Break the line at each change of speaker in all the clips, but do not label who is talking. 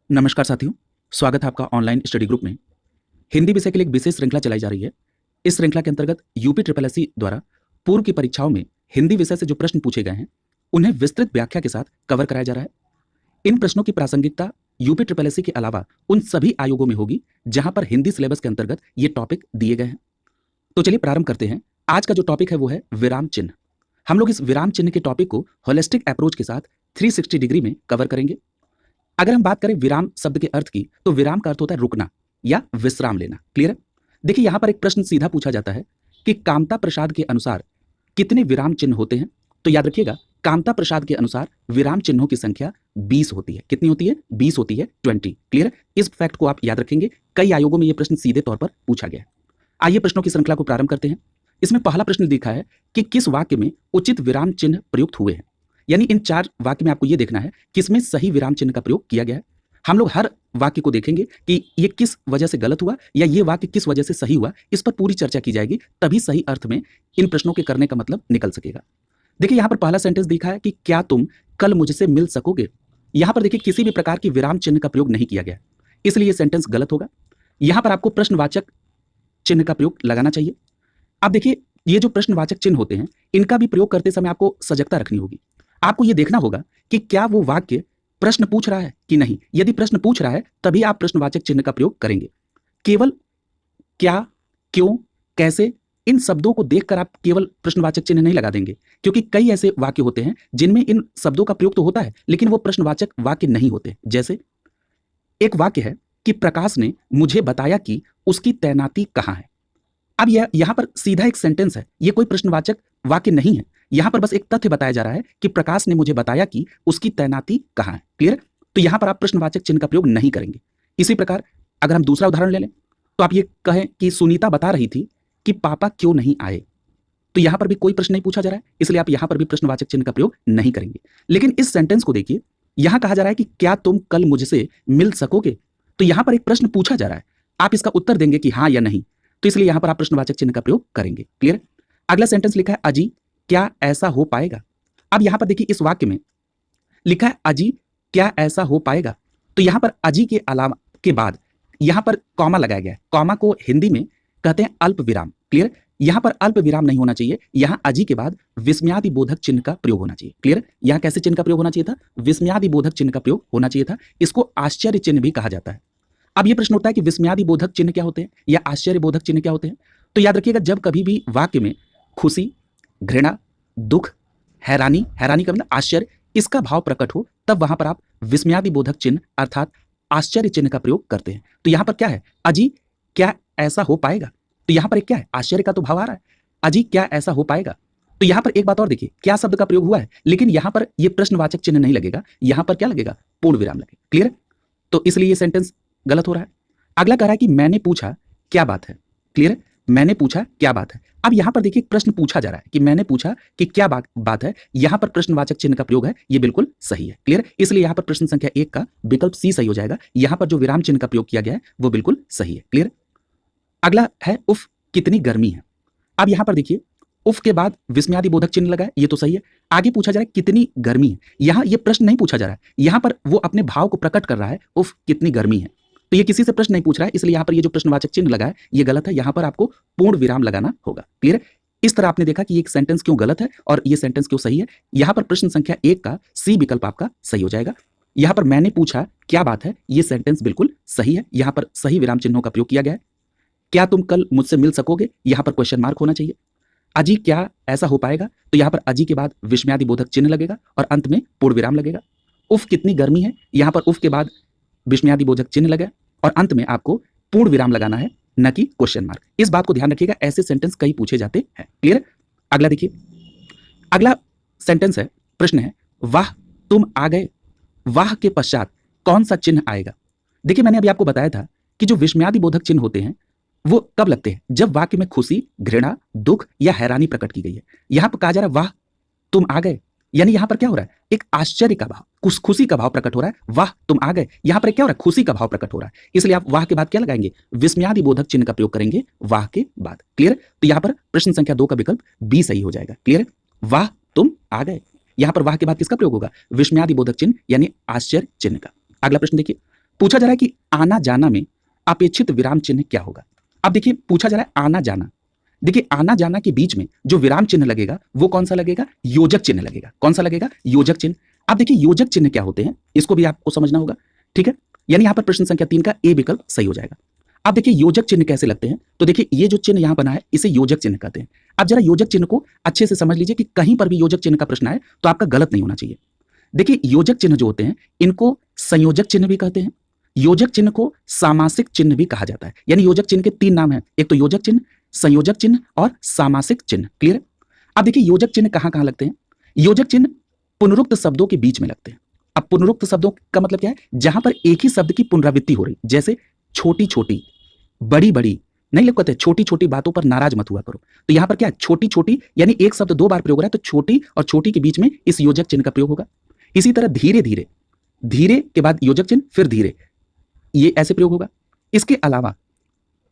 नमस्कार साथियों, स्वागत है आपका ऑनलाइन स्टडी ग्रुप में। हिंदी विषय के लिए एक विशेष श्रृंखला चलाई जा रही है। इस श्रृंखला के अंतर्गत यूपी ट्रिपल एससी द्वारा पूर्व की परीक्षाओं में हिंदी विषय से जो प्रश्न पूछे गए हैं, उन्हें विस्तृत व्याख्या के साथ कवर कराया जा रहा है। इन प्रश्नों की प्रासंगिकता यूपी ट्रिपल एससी के अलावा उन सभी आयोगों में होगी जहां पर हिंदी सिलेबस के अंतर्गत ये टॉपिक दिए गए हैं। तो चलिए प्रारंभ करते हैं। आज का जो टॉपिक है वो है विराम चिन्ह। हम लोग इस विराम चिन्ह के टॉपिक को होलिस्टिक अप्रोच के साथ 360 डिग्री में कवर करेंगे। अगर हम बात करें विराम शब्द के अर्थ की, तो विराम का अर्थ होता है रुकना या विश्राम लेना। क्लियर है? देखिए यहां पर एक प्रश्न सीधा पूछा जाता है कि कामता प्रसाद के अनुसार कितने विराम चिन्ह होते हैं। तो याद रखिएगा, कामता प्रसाद के अनुसार विराम चिन्हों की संख्या 20 होती है। कितनी होती है? 20 होती है, 20। क्लियर है? इस फैक्ट को आप याद रखेंगे। कई आयोगों में यह प्रश्न सीधे तौर पर पूछा गया है। आइए प्रश्नों की श्रृंखला को प्रारंभ करते हैं। इसमें पहला प्रश्न लिखा है कि किस वाक्य में उचित विराम चिन्ह प्रयुक्त हुए हैं। यानी इन 4 वाक्य में आपको यह देखना है किसमें सही विराम चिन्ह का प्रयोग किया गया है। हम लोग हर वाक्य को देखेंगे कि ये किस वजह से गलत हुआ या ये वाक्य किस वजह से सही हुआ, इस पर पूरी चर्चा की जाएगी, तभी सही अर्थ में इन प्रश्नों के करने का मतलब निकल सकेगा। देखिए यहां पर पहला सेंटेंस दिखा है कि क्या तुम कल मुझसे मिल सकोगे। यहां पर देखिए किसी भी प्रकार की विराम चिन्ह का प्रयोग नहीं किया गया, इसलिए यह सेंटेंस गलत होगा। यहां पर आपको प्रश्नवाचक चिन्ह का प्रयोग लगाना चाहिए। अब देखिए ये जो प्रश्नवाचक चिन्ह होते हैं, इनका भी प्रयोग करते समय आपको सजगता रखनी होगी। आपको यह देखना होगा कि क्या वो वाक्य प्रश्न पूछ रहा है कि नहीं। यदि प्रश्न पूछ रहा है तभी आप प्रश्नवाचक चिन्ह का प्रयोग करेंगे। केवल क्या, क्यों, कैसे, इन शब्दों को देखकर आप केवल प्रश्नवाचक चिन्ह नहीं लगा देंगे, क्योंकि कई ऐसे वाक्य होते हैं जिनमें इन शब्दों का प्रयोग तो होता है लेकिन वो प्रश्नवाचक वाक्य नहीं होते। जैसे एक वाक्य है कि प्रकाश ने मुझे बताया कि उसकी तैनाती कहां है। अब यहां पर सीधा एक सेंटेंस है, यह कोई प्रश्नवाचक वाक्य नहीं है। यहां पर बस एक तथ्य बताया जा रहा है कि प्रकाश ने मुझे बताया कि उसकी तैनाती कहां है। क्लियर? तो यहां पर आप प्रश्नवाचक चिन्ह का प्रयोग नहीं करेंगे। इसी प्रकार अगर हम दूसरा उदाहरण ले लें तो आप ये कहें कि सुनीता बता रही थी कि पापा क्यों नहीं आए। तो यहां पर भी कोई प्रश्न नहीं पूछा जा रहा है, इसलिए आप यहां पर भी प्रश्नवाचक चिन्ह का प्रयोग नहीं करेंगे। लेकिन इस सेंटेंस को देखिए, यहां कहा जा रहा है कि क्या तुम कल मुझसे मिल सकोगे। तो यहां पर एक प्रश्न पूछा जा रहा है, आप इसका उत्तर देंगे कि हाँ या नहीं, तो इसलिए यहां पर आप प्रश्नवाचक चिन्ह का प्रयोग करेंगे। क्लियर? अगला सेंटेंस लिखा है अजी क्या ऐसा हो पाएगा। अब यहां पर देखिए इस वाक्य में लिखा है अजी क्या ऐसा हो पाएगा। तो यहां पर अजी के अलावा के बाद यहां पर कॉमा लगाया गया है। कॉमा को हिंदी में कहते हैं अल्प विराम। क्लियर? यहां पर अल्प विराम नहीं होना चाहिए, यहां अजी के बाद विस्मयादि बोधक चिन्ह का प्रयोग होना चाहिए। क्लियर? यहां कैसे चिन्ह का प्रयोग होना चाहिए था? विस्मयादि बोधक चिन्ह का प्रयोग होना चाहिए था। इसको आश्चर्य चिन्ह भी कहा जाता है। अब यह प्रश्न उठता है कि विस्मयादि बोधक चिन्ह क्या होते हैं या आश्चर्य बोधक चिन्ह क्या होते हैं। तो याद रखिएगा, जब कभी भी वाक्य में खुशी, घृणा, दुख, हैरानी, हैरानी का मतलब आश्चर्य, इसका भाव प्रकट हो, तब वहां पर आप विस्मयादि बोधक चिन्ह अर्थात आश्चर्य चिन्ह का प्रयोग करते हैं। तो यहां पर क्या है? अजी क्या ऐसा हो पाएगा। तो यहां पर एक क्या है? आश्चर्य का तो भाव आ रहा है। अजी क्या ऐसा हो पाएगा। तो यहां पर एक बात और देखिए, क्या शब्द का प्रयोग हुआ है, लेकिन यहां पर यह प्रश्नवाचक चिन्ह नहीं लगेगा, यहां पर क्या लगेगा? पूर्ण विराम लगेगा। क्लियर? तो इसलिए यह सेंटेंस गलत हो रहा है। अगला कह रहा है कि मैंने पूछा क्या बात है। क्लियर है? मैंने पूछा क्या बात है। अब यहां पर देखिए प्रश्न पूछा जा रहा है कि मैंने पूछा कि क्या बात है। यहां पर प्रश्नवाचक चिन्ह का प्रयोग है, यह बिल्कुल सही है। क्लियर? इसलिए यहां पर प्रश्न संख्या 1 का विकल्प सी सही हो जाएगा। यहां पर जो विराम चिन्ह का प्रयोग किया गया है वो बिल्कुल सही है। क्लियर? अगला है उफ कितनी गर्मी है। अब यहां पर देखिए उफ के बाद विस्मयादि बोधक चिन्ह लगा है, ये तो सही है। आगे पूछा जा रहा है कितनी गर्मी है। यहां ये प्रश्न नहीं पूछा जा रहा है, यहां पर वो अपने भाव को प्रकट कर रहा है, उफ कितनी गर्मी है। तो ये किसी से प्रश्न नहीं पूछ रहा है, इसलिए यहां पर ये जो प्रश्नवाचक चिन्ह लगा है ये गलत है। यहां पर आपको पूर्ण विराम लगाना होगा। क्लियर? इस तरह आपने देखा कि ये सेंटेंस क्यों गलत है और ये सेंटेंस क्यों सही है। यहां पर प्रश्न संख्या 1 का सी विकल्प आपका सही हो जाएगा। यहां पर मैंने पूछा क्या बात है, ये सेंटेंस बिल्कुल सही है। यहां पर सही विराम चिन्हों का प्रयोग किया गया है। क्या तुम कल मुझसे मिल सकोगे, यहां पर क्वेश्चन मार्क होना चाहिए। अजी क्या ऐसा हो पाएगा, तो यहां पर अजी के बाद विस्मयादि बोधक चिन्ह लगेगा और अंत में पूर्ण विराम लगेगा। उफ कितनी गर्मी है, यहां पर उफ के बाद विस्मयादि बोधक चिन्ह लगा और अंत में आपको पूर्ण विराम लगाना है, न कि क्वेश्चन मार्क। इस बात को ध्यान रखिएगा, ऐसे सेंटेंस कई पूछे जाते हैं। क्लियर? अगला देखिए, अगला सेंटेंस है, प्रश्न है वाह तुम आ गए। वाह के पश्चात कौन सा चिन्ह आएगा। देखिए मैंने अभी आपको बताया था कि जो विस्मयादि बोधक चिन्ह होते हैं वो कब लगते हैं? जब वाक्य में खुशी, घृणा, दुख या हैरानी प्रकट की गई है। यहां पर कहा जा रहा है वाह तुम आ गए, यानी यहां पर क्या हो रहा है? एक आश्चर्य का भाव, खुशी का भाव प्रकट हो रहा है। वाह तुम आ गए, यहां पर क्या हो रहा है? खुशी का भाव प्रकट हो रहा है। इसलिए आप वाह के बाद क्या लगाएंगे? विस्मयादि बोधक चिन्ह का प्रयोग करेंगे वाह के बाद। क्लियर? तो यहां पर प्रश्न संख्या 2 का विकल्प बी सही हो जाएगा। क्लियर? वाह तुम आ गए, यहां पर वाह के बाद किसका प्रयोग होगा? विस्मयादि बोधक चिन्ह यानी आश्चर्य चिन्ह का। अगला प्रश्न देखिए, पूछा जा रहा है कि आना जाना में अपेक्षित विराम चिन्ह क्या होगा। अब देखिए पूछा जा रहा है आना जाना, देखिए आना जाना के बीच में जो विराम चिन्ह लगेगा वो कौन सा लगेगा, योजक चिन्ह लगेगा। कौन सा लगेगा, योजक चिन्ह। अब देखिए योजक चिन्ह क्या होते हैं इसको भी आपको समझना होगा, ठीक है। यानी यहां पर प्रश्न संख्या 3 का ए विकल्प सही हो जाएगा। अब देखिए योजक चिन्ह कैसे लगते हैं, तो देखिए ये जो चिन्ह यहां बना है इसे योजक चिन्ह कहते हैं। अब जरा योजक चिन्ह को अच्छे से समझ लीजिए कि कहीं पर भी योजक चिन्ह का प्रश्न आए तो आपका गलत नहीं होना चाहिए। देखिए योजक चिन्ह जो होते हैं इनको संयोजक चिन्ह भी कहते हैं, योजक चिन्ह को सामासिक चिन्ह भी कहा जाता है। यानी योजक चिन्ह के 3 नाम हैं, एक तो योजक चिन्ह, संयोजक चिन्ह और सामासिक चिन्ह। क्लियर। अब देखिए योजक चिन्ह कहां कहां लगते हैं, योजक चिन्ह पुनरुक्त शब्दों के बीच में लगते हैं। अब पुनरुक्त शब्दों का मतलब क्या है, जहां पर एक ही शब्द की पुनरावृत्ति हो रही, जैसे छोटी छोटी, बड़ी बड़ी। नहीं लोग कहते छोटी छोटी बातों पर नाराज मत हुआ करो, तो यहां पर क्या है, छोटी छोटी यानी एक शब्द 2 बार प्रयोग हो रहा है तो छोटी और छोटी के बीच में इस योजक चिन्ह का प्रयोग होगा। इसी तरह धीरे धीरे, धीरे के बाद योजक चिन्ह फिर धीरे, ये ऐसे प्रयोग होगा। इसके अलावा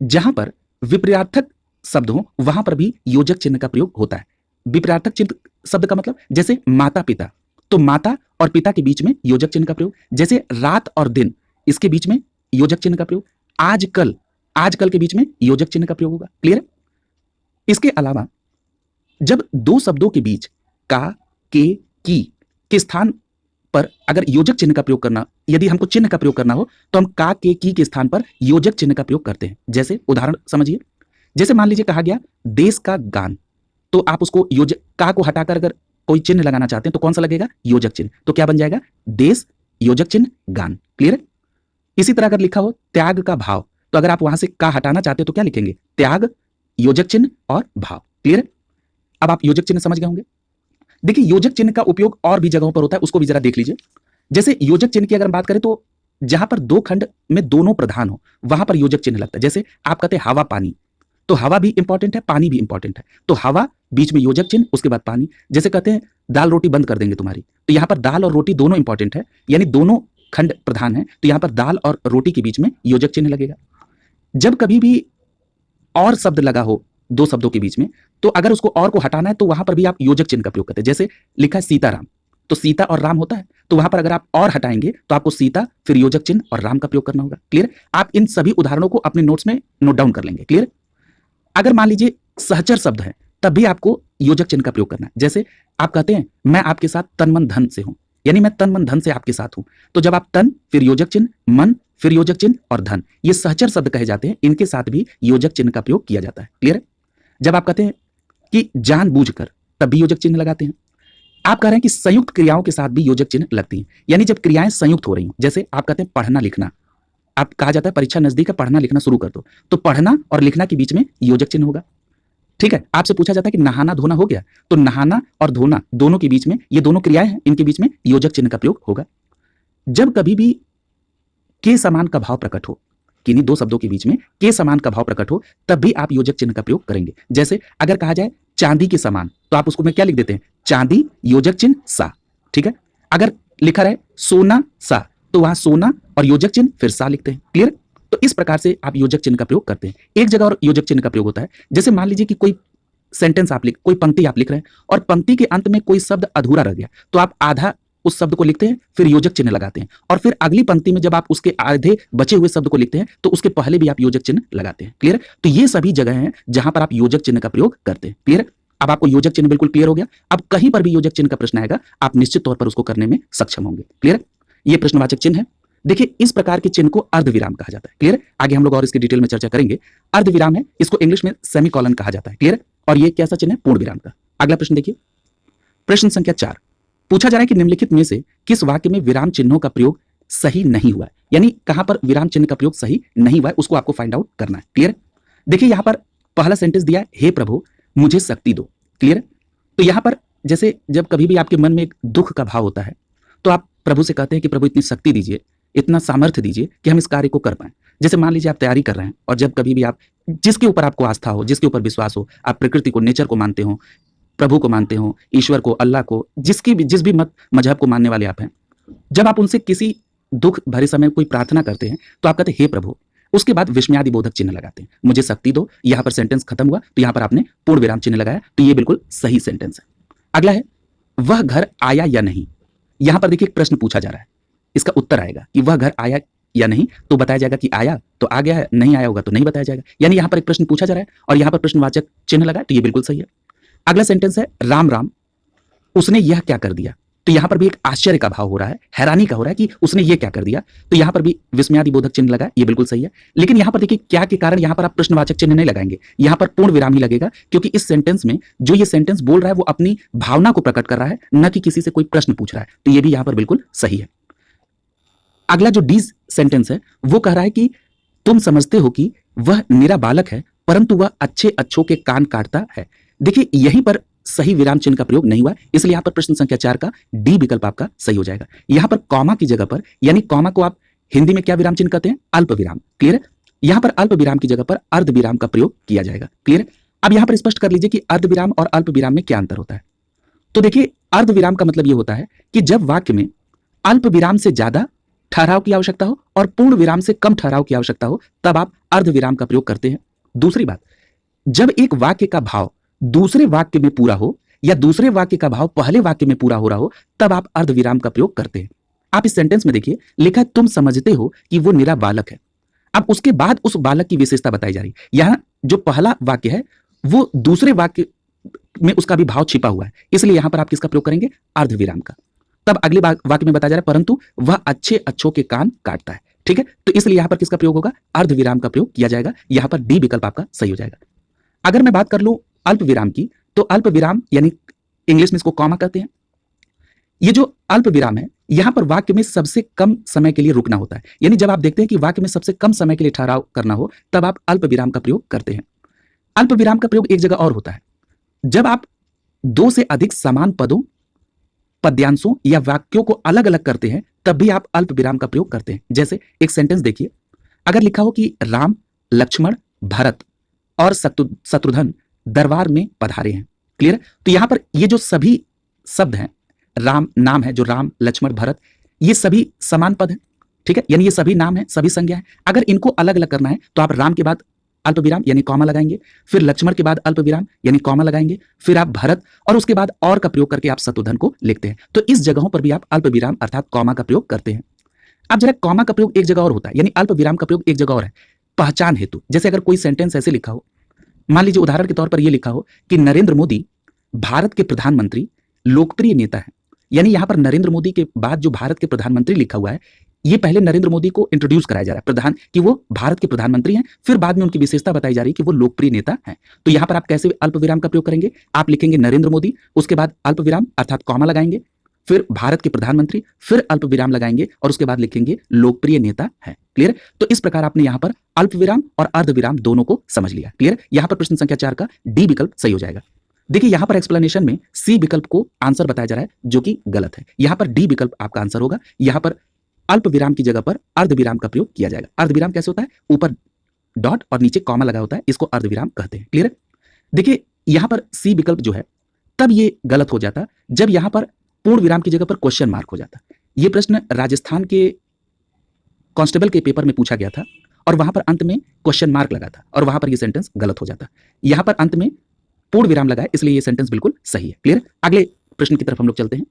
जहां पर विपरीतार्थक शब्द हो वहां पर भी योजक चिन्ह का प्रयोग होता है। विपरीतार्थक चिन्ह शब्द का मतलब जैसे माता पिता, तो माता और पिता के बीच में योजक चिन्ह का प्रयोग, जैसे रात और दिन इसके बीच में योजक चिन्ह का प्रयोग, आजकल, आजकल के बीच में योजक चिन्ह का प्रयोग होगा। क्लियर। इसके अलावा जब 2 शब्दों के बीच का, के, की के स्थान पर अगर योजक चिन्ह का प्रयोग करना, यदि हमको चिन्ह का प्रयोग करना हो तो हम का, के, की के स्थान पर योजक चिन्ह का प्रयोग करते हैं। जैसे उदाहरण समझिए, जैसे मान लीजिए कहा गया देश का गान, तो आप उसको योजक, का को हटाकर अगर कोई चिन्ह लगाना चाहते हैं तो कौन सा लगेगा, योजक चिन्ह। तो क्या बन जाएगा, देश योजक चिन्ह गान। क्लियर। इसी तरह अगर लिखा हो त्याग का भाव, तो अगर आप वहां से का हटाना चाहते हैं तो क्या लिखेंगे, त्याग योजक चिन्ह और भाव। क्लियर। अब आप योजक चिन्ह समझ गए होंगे। देखिए योजक चिन्ह का उपयोग और भी जगहों पर होता है, उसको भी जरा देख लीजिए। जैसे योजक चिन्ह की अगर बात करें तो जहां पर 2 खंड में दोनों प्रधान हो वहां पर योजक चिन्ह लगता है। जैसे आप कहते हैं हवा पानी, तो हवा भी इंपॉर्टेंट है, पानी भी इंपॉर्टेंट है, तो हवा बीच में योजक चिन्ह, उसके बाद पानी। जैसे कहते हैं दाल रोटी बंद कर देंगे तुम्हारी, तो यहां पर दाल और रोटी दोनों इंपॉर्टेंट है, यानी दोनों खंड प्रधान है, तो यहां पर दाल और रोटी के बीच में योजक चिन्ह लगेगा। जब कभी भी और शब्द लगा हो 2 शब्दों के बीच में, तो अगर उसको और को हटाना है तो वहां पर भी आप योजक चिन्ह का प्रयोग करते हैं। जैसे लिखा है सीताराम, तो सीता और राम होता है, तो वहां पर अगर आप और हटाएंगे तो आपको सीता फिर योजक चिन्ह और राम का प्रयोग करना होगा। क्लियर। आप इन सभी उदाहरणों को अपने नोट्स में नोट डाउन कर लेंगे। क्लियर। अगर मान लीजिए सहचर शब्द है तब भी आपको योजक चिन्ह का प्रयोग करना है। जैसे आप कहते हैं मैं आपके साथ तन मन धन से हूं, यानी मैं तन मन धन से आपके साथ हूं, तो जब आप तन फिर योजक चिन्ह, मन फिर योजक चिन्ह और धन, ये सहचर शब्द कहे जाते हैं, इनके साथ भी योजक चिन्ह का प्रयोग किया जाता है। क्लियर। जब आप कहते हैं कि जानबूझकर, तब भी योजक चिन्ह लगाते हैं। आप कह रहे हैं कि संयुक्त क्रियाओं के साथ भी योजक चिन्ह लगती हैं, यानी जब क्रियाएं संयुक्त हो रही हो, जैसे आप कहते हैं पढ़ना लिखना, आप कहा जाता है परीक्षा नजदीक है पढ़ना लिखना शुरू कर दो, तो पढ़ना और लिखना के बीच में योजक चिन्ह होगा। ठीक है। आपसे पूछा जाता है कि नहाना धोना हो गया, तो नहाना और धोना दोनों के बीच में, ये दोनों क्रियाएं हैं, इनके बीच में योजक चिन्ह का प्रयोग होगा। जब कभी भी के समान का भाव प्रकट हो, किन्हीं 2 शब्दों के बीच में के समान का भाव प्रकट हो, तब भी आप योजक चिन्ह का प्रयोग करेंगे। जैसे अगर कहा जाए चांदी के समान, तो आप उसको में क्या लिख देते हैं, चांदी योजक चिन्ह सा। ठीक है। अगर लिखा रहे सोना सा, तो वहां सोना और योजक चिन्ह फिर सा लिखते हैं। क्लियर। तो इस प्रकार से आप योजक चिन्ह का प्रयोग करते हैं। एक जगह और योजक चिन्ह का प्रयोग होता है, जैसे मान लीजिए कि कोई सेंटेंस आप कोई पंक्ति आप लिख रहे हैं और पंक्ति के अंत में कोई शब्द अधूरा रह गया, तो आप आधा उस शब्द को लिखते हैं फिर योजक चिन्ह लगाते हैं, और फिर अगली पंक्ति में जब आप उसके आधे बचे हुए शब्द को लिखते हैं तो उसके पहले भी आप योजक चिन्ह लगाते हैं। क्लियर। तो ये सभी जगह हैं जहां पर आप योजक चिन्ह का प्रयोग करते हैं। क्लियर। अब आपको योजक चिन्ह बिल्कुल क्लियर हो गया। अब कहीं पर भी योजक चिन्ह का प्रश्न आएगा आप निश्चित तौर पर उसको करने में सक्षम होंगे। क्लियर। ये प्रश्नवाचक चिन्ह है। देखिए इस प्रकार के चिन्ह को अर्धविराम कहा जाता है। क्लियर। आगे हम लोग और इसकी डिटेल में चर्चा करेंगे। अर्धविराम है, इसको इंग्लिश में सेमीकोलन कहा जाता है। क्लियर। और ये कैसा चिन्ह है, पूर्ण विराम का। अगला प्रश्न देखिए, प्रश्न संख्या 4 पूछा जा रहा है कि निम्नलिखित में से किस वाक्य में विराम चिन्हों का प्रयोग सही नहीं हुआ है, यानी कहां पर विराम चिन्ह का प्रयोग सही नहीं हुआ है उसको आपको फाइंड आउट करना है। क्लियर। देखिए यहां पर पहला सेंटेंस दिया है, हे प्रभु मुझे शक्ति दो। क्लियर। तो यहां पर जैसे जब कभी भी आपके मन में एक दुख का भाव होता है तो आप प्रभु से कहते हैं कि प्रभु इतनी शक्ति दीजिए, इतना सामर्थ्य दीजिए कि हम इस कार्य को कर पाएं। जैसे मान लीजिए आप तैयारी कर रहे हैं और जब कभी भी आप जिसके ऊपर आपको आस्था हो, जिसके ऊपर विश्वास हो, आप प्रकृति को, नेचर को मानते हो, प्रभु को मानते हो, ईश्वर को, अल्लाह को, जिस भी मत मजहब को मानने वाले आप हैं, जब आप उनसे किसी दुख भरे समय कोई प्रार्थना करते हैं तो आप कहते हैं हे प्रभु, उसके बाद विस्मयादि बोधक चिन्ह लगाते हैं, मुझे शक्ति दो। यहां पर सेंटेंस खत्म हुआ तो यहां पर आपने पूर्ण विराम चिन्ह लगाया, तो ये बिल्कुल सही सेंटेंस है। अगला है वह घर आया या नहीं। यहां पर देखिए एक प्रश्न पूछा जा रहा है, इसका उत्तर आएगा कि वह घर आया या नहीं, तो बताया जाएगा कि आया तो आ गया है, नहीं आया होगा तो नहीं बताया जाएगा। यानी यहाँ पर एक प्रश्न पूछा जा रहा है और यहाँ पर प्रश्नवाचक चिन्ह लगा है, तो ये बिल्कुल सही है। अगला सेंटेंस है राम राम उसने यह क्या कर दिया, तो यहां पर भी एक आश्चर्य का भाव हो रहा है, हैरानी का हो रहा है कि उसने ये क्या कर दिया, तो यहां पर भी विस्मयादिबोधक चिन्ह लगा है, ये बिल्कुल सही है। लेकिन यहां पर देखिए क्या के कारण यहां पर आप प्रश्नवाचक चिन्ह नहीं लगाएंगे, यहां पर पूर्ण विराम ही लगेगा, क्योंकि इस सेंटेंस में जो ये सेंटेंस बोल रहा है वो अपनी भावना को प्रकट कर रहा है, न कि किसी से कोई प्रश्न पूछ रहा है, तो ये भी यहां पर बिल्कुल सही है। अगला जो डी सेंटेंस है वो कह रहा है कि तुम समझते हो कि वह मेरा बालक है परंतु वह अच्छे अच्छों के कान काटता है। देखिए यहीं पर सही विराम चिन्ह का प्रयोग नहीं हुआ, इसलिए यहां पर प्रश्न संख्या 4 का डी विकल्प आपका सही हो जाएगा। यहां पर कॉमा की जगह पर, यानी कॉमा को आप हिंदी में क्या विराम चिन्ह कहते हैं, अल्प विराम, क्लियर है। यहां पर अल्प विराम की जगह पर अर्ध विराम का प्रयोग किया जाएगा, क्लियर है। अब यहां पर स्पष्ट कर लीजिए कि अर्ध विराम और अल्प विराम में क्या अंतर होता है। तो देखिए अर्ध विराम का मतलब यह होता है कि जब वाक्य में अल्प विराम से ज्यादा ठहराव की आवश्यकता हो और पूर्ण विराम से कम ठहराव की आवश्यकता हो, तब आप अर्ध विराम का प्रयोग करते हैं। दूसरी बात, जब एक वाक्य का भाव दूसरे वाक्य में पूरा हो या दूसरे वाक्य का भाव पहले वाक्य में पूरा हो रहा हो, तब आप अर्ध विराम का प्रयोग करते हैं। आप इस सेंटेंस में देखिए लिखा है तुम समझते हो कि वो मेरा बालक है। अब उसके बाद उस बालक की विशेषता बताई जा रही है। यहां जो पहला वाक्य है वो दूसरे वाक्य में उसका भी भाव छिपा हुआ है, इसलिए यहां पर आप किसका प्रयोग करेंगे, अर्ध विराम का। तब अगले वाक्य में बताया जा रहा है परंतु वह अच्छे अच्छों के कान काटता है, ठीक है, तो इसलिए यहां पर किसका प्रयोग होगा, अर्ध विराम का प्रयोग किया जाएगा। यहां पर डी विकल्प आपका सही हो जाएगा। अगर मैं बात कर लूं अल्प विराम की, तो अल्प विराम यानी इंग्लिश में इसको कॉमा कहते हैं। ये जो अल्प विराम है यहां पर वाक्य में सबसे कम समय के लिए रुकना होता है, यानी जब आप देखते हैं कि वाक्य में सबसे कम समय के लिए ठहराव करना हो, तब आप अल्प विराम का प्रयोग करते हैं। अल्प विराम का प्रयोग एक जगह और होता है, जब आप दो से अधिक समान पदों, पद्यांशों या वाक्यों को अलग अलग करते हैं, तब भी आप अल्प विराम का प्रयोग करते हैं। जैसे एक सेंटेंस देखिए, अगर लिखा हो कि राम, लक्ष्मण, भरत और शत्रुघ्न दरबार में पधारे हैं, क्लियर, तो यहां पर ये जो सभी शब्द हैं, राम नाम है, जो राम, लक्ष्मण, भरत, ये सभी समान पद हैं, ठीक है, यानी ये सभी नाम है, सभी संज्ञा है। अगर इनको अलग अलग करना है तो आप राम के बाद अल्प विराम यानी कॉमा लगाएंगे, फिर लक्ष्मण के बाद अल्प विराम यानी कॉमा लगाएंगे, फिर आप भरत और उसके बाद और का प्रयोग करके आप शत्रुघ्न को लिखते हैं। तो इस जगहों पर भी आप अल्प विराम अर्थात कॉमा का प्रयोग करते हैं। अब जरा कॉमा का प्रयोग एक जगह और होता है, यानी अल्प विराम का प्रयोग एक जगह और है, पहचान हेतु। जैसे अगर कोई सेंटेंस ऐसे लिखा हो, मान लीजिए उदाहरण के तौर पर यह लिखा हो कि नरेंद्र मोदी भारत के प्रधानमंत्री लोकप्रिय नेता है, यानी यहां पर नरेंद्र मोदी के बाद जो भारत के प्रधानमंत्री लिखा हुआ है, ये पहले नरेंद्र मोदी को इंट्रोड्यूस कराया जा रहा है प्रधान कि वो भारत के प्रधानमंत्री हैं, फिर बाद में उनकी विशेषता बताई जा रही है कि वो लोकप्रिय नेता हैं। तो यहां पर आप कैसे अल्प विराम का प्रयोग करेंगे, आप लिखेंगे नरेंद्र मोदी, उसके बाद अल्प विराम अर्थात कॉमा लगाएंगे, फिर भारत के प्रधानमंत्री, फिर अल्प विराम लगाएंगे और उसके बाद लिखेंगे लोकप्रिय नेता है, क्लियर। तो इस प्रकार आपने यहां पर अल्प विराम और अर्ध विराम दोनों को समझ लिया, क्लियर। यहां पर प्रश्न संख्या 4 का डी विकल्प सही हो जाएगा। देखिए यहां पर एक्सप्लेनेशन में सी विकल्प को आंसर बताया जा रहा है, जो कि गलत है। यहां पर डी विकल्प आपका आंसर होगा। यहां पर अल्प विराम की जगह पर अर्ध विराम का प्रयोग किया जाएगा। अर्ध विराम कैसे होता है, ऊपर डॉट और नीचे कॉमा लगा होता है, इसको अर्ध विराम कहते हैं, क्लियर। देखिए यहां पर सी विकल्प जो है तब ये गलत हो जाता जब यहां पर पूर्ण विराम की जगह पर क्वेश्चन मार्क हो जाता। ये प्रश्न राजस्थान के कांस्टेबल के पेपर में पूछा गया था और वहां पर अंत में क्वेश्चन मार्क लगा था और वहां पर ये सेंटेंस गलत हो जाता। यहां पर अंत में पूर्ण विराम लगा है, इसलिए ये सेंटेंस बिल्कुल सही है, क्लियर। अगले प्रश्न की तरफ हम लोग चलते हैं।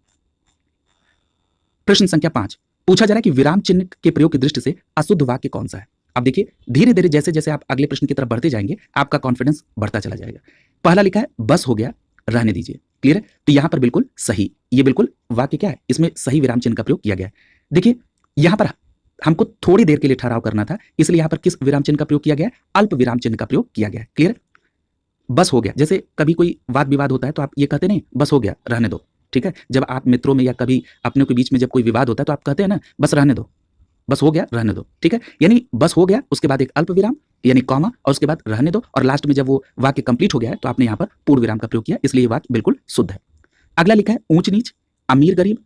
प्रश्न संख्या 5 पूछा जा रहा है कि विराम चिन्ह के प्रयोग की दृष्टि से अशुद्ध वाक्य कौन सा है। अब देखिए धीरे धीरे जैसे जैसे आप अगले प्रश्न की तरफ बढ़ते जाएंगे, आपका कॉन्फिडेंस बढ़ता चला जाएगा। पहला लिखा है बस हो गया, रहने दीजिए, क्लियर है, तो यहां पर बिल्कुल सही, ये बिल्कुल वाक्य क्या है, इसमें सही विराम चिन्ह का प्रयोग किया गया है। देखिए यहां पर हमको थोड़ी देर के लिए ठहराव करना था, इसलिए यहां पर किस विराम चिन्ह का प्रयोग किया गया है, अल्प विराम चिन्ह का प्रयोग किया गया है, क्लियर। बस हो गया, जैसे कभी कोई वाद विवाद होता है तो आप ये कहते नहीं बस हो गया, रहने दो, ठीक है। जब आप मित्रों में या कभी अपने के बीच में जब कोई विवाद होता है तो आप कहते हैं ना बस रहने दो, बस हो गया, रहने दो, ठीक है। यानी बस हो गया, उसके बाद एक अल्प विराम यानी कॉमा और उसके बाद रहने दो, और लास्ट में जब वो वाक्य कंप्लीट हो गया है तो आपने यहाँ पर पूर्ण विराम का प्रयोग किया, इसलिए ये वाक्य बिल्कुल शुद्ध है। अगला लिखा है ऊंच नीच, अमीर गरीब,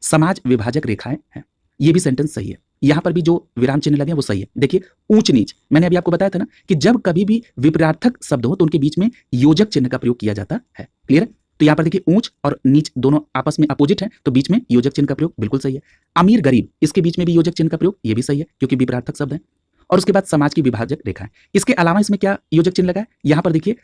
समाज विभाजक रेखाएं हैं, ये भी सेंटेंस सही है। यहां पर भी जो विराम चिन्ह लगे हैं वो सही है। देखिए ऊंच नीच, मैंने अभी आपको बताया था ना कि जब कभी भी विपरीतार्थक शब्द हो तो उनके बीच में योजक चिन्ह का प्रयोग किया जाता है, क्लियर है। तो यहां पर देखिए ऊंच और नीच दोनों आपस में अपोजिट है, तो बीच में योजक चिन्ह का प्रयोग बिल्कुल सही है। अमीर गरीब, इसके बीच में भी योजक चिन्ह का प्रयोग, ये भी सही है क्योंकि विपरीतार्थक शब्द है। और उसके बाद समाज की विभाजक रेखा है, इसके अलावा इसमें क्या योजक चिन्ह लगा है, यहां पर देखिए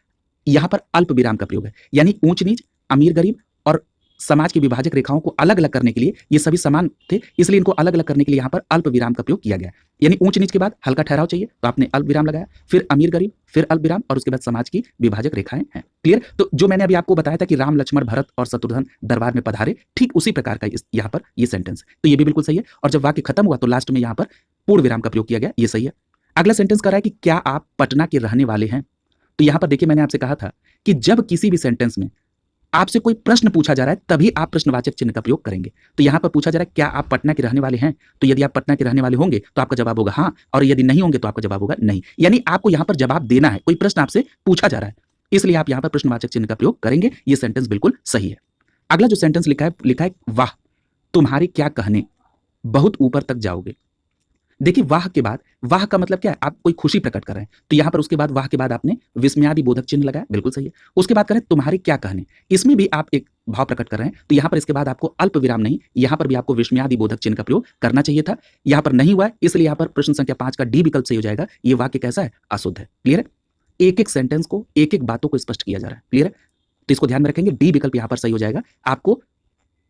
यहां पर अल्प विराम का प्रयोग है, यानी ऊंच नीच, अमीर गरीब और समाज की विभाजक रेखाओं को अलग अलग करने के लिए, ये सभी समान थे इसलिए इनको अलग अलग करने के लिए यहाँ पर अल्प विराम का प्रयोग किया गया। यानी ऊंच नीच के बाद हल्का ठहराव चाहिए तो आपने अल्प विराम लगाया, फिर अमीर गरीब, फिर अल्प विराम और उसके बाद समाज की विभाजक रेखाएं हैं। क्लियर? तो जो मैंने अभी आपको बताया था कि राम लक्ष्मण भरत और शत्रुघ्न दरबार में पधारे, ठीक उसी प्रकार का यहाँ पर ये सेंटेंस, तो ये भी बिल्कुल सही है। और जब वाक्य खत्म हुआ तो लास्ट में यहाँ पर पूर्ण विराम का प्रयोग किया गया, ये सही है। अगला सेंटेंस कर रहा है कि क्या आप पटना के रहने वाले हैं? तो यहां पर देखिए मैंने आपसे कहा था कि जब किसी भी सेंटेंस में आपसे कोई प्रश्न पूछा जा रहा है तभी आप प्रश्नवाचक चिन्ह का प्रयोग करेंगे। तो यहां पर पूछा जा रहा है क्या आप पटना के रहने वाले हैं, तो यदि आप पटना के रहने वाले होंगे तो आपका जवाब होगा हाँ, और यदि नहीं होंगे तो आपका जवाब होगा नहीं। यानी आपको यहां पर जवाब देना है, कोई प्रश्न आपसे पूछा जा रहा है, इसलिए आप यहां पर प्रश्नवाचक चिन्ह का प्रयोग करेंगे। यह सेंटेंस बिल्कुल सही है। अगला जो सेंटेंस लिखा है वाह तुम्हारे क्या कहने, बहुत ऊपर तक जाओगे। देखिए वाह के बाद, वाह का मतलब क्या है, आप कोई खुशी प्रकट कर रहे हैं, तो यहां पर उसके बाद वाह के बाद आपने विस्मयादि बोधक चिन्ह लगाया, बिल्कुल सही है। उसके बाद करें तुम्हारे क्या कहने, इसमें भी आप एक भाव प्रकट कर रहे हैं, तो यहां पर इसके बाद आपको अल्प विराम नहीं, यहां पर भी आपको विस्मयादि बोधक चिन्ह का प्रयोग करना चाहिए था। यहां पर नहीं हुआ है, इसलिए यहां पर प्रश्न संख्या 5 का डी विकल्प सही हो जाएगा। ये वाक्य कैसा है, अशुद्ध है। क्लियर है? एक एक सेंटेंस को, एक एक बातों को स्पष्ट किया जा रहा है। क्लियर है? तो इसको ध्यान में रखेंगे, डी विकल्प यहां पर सही हो जाएगा। आपको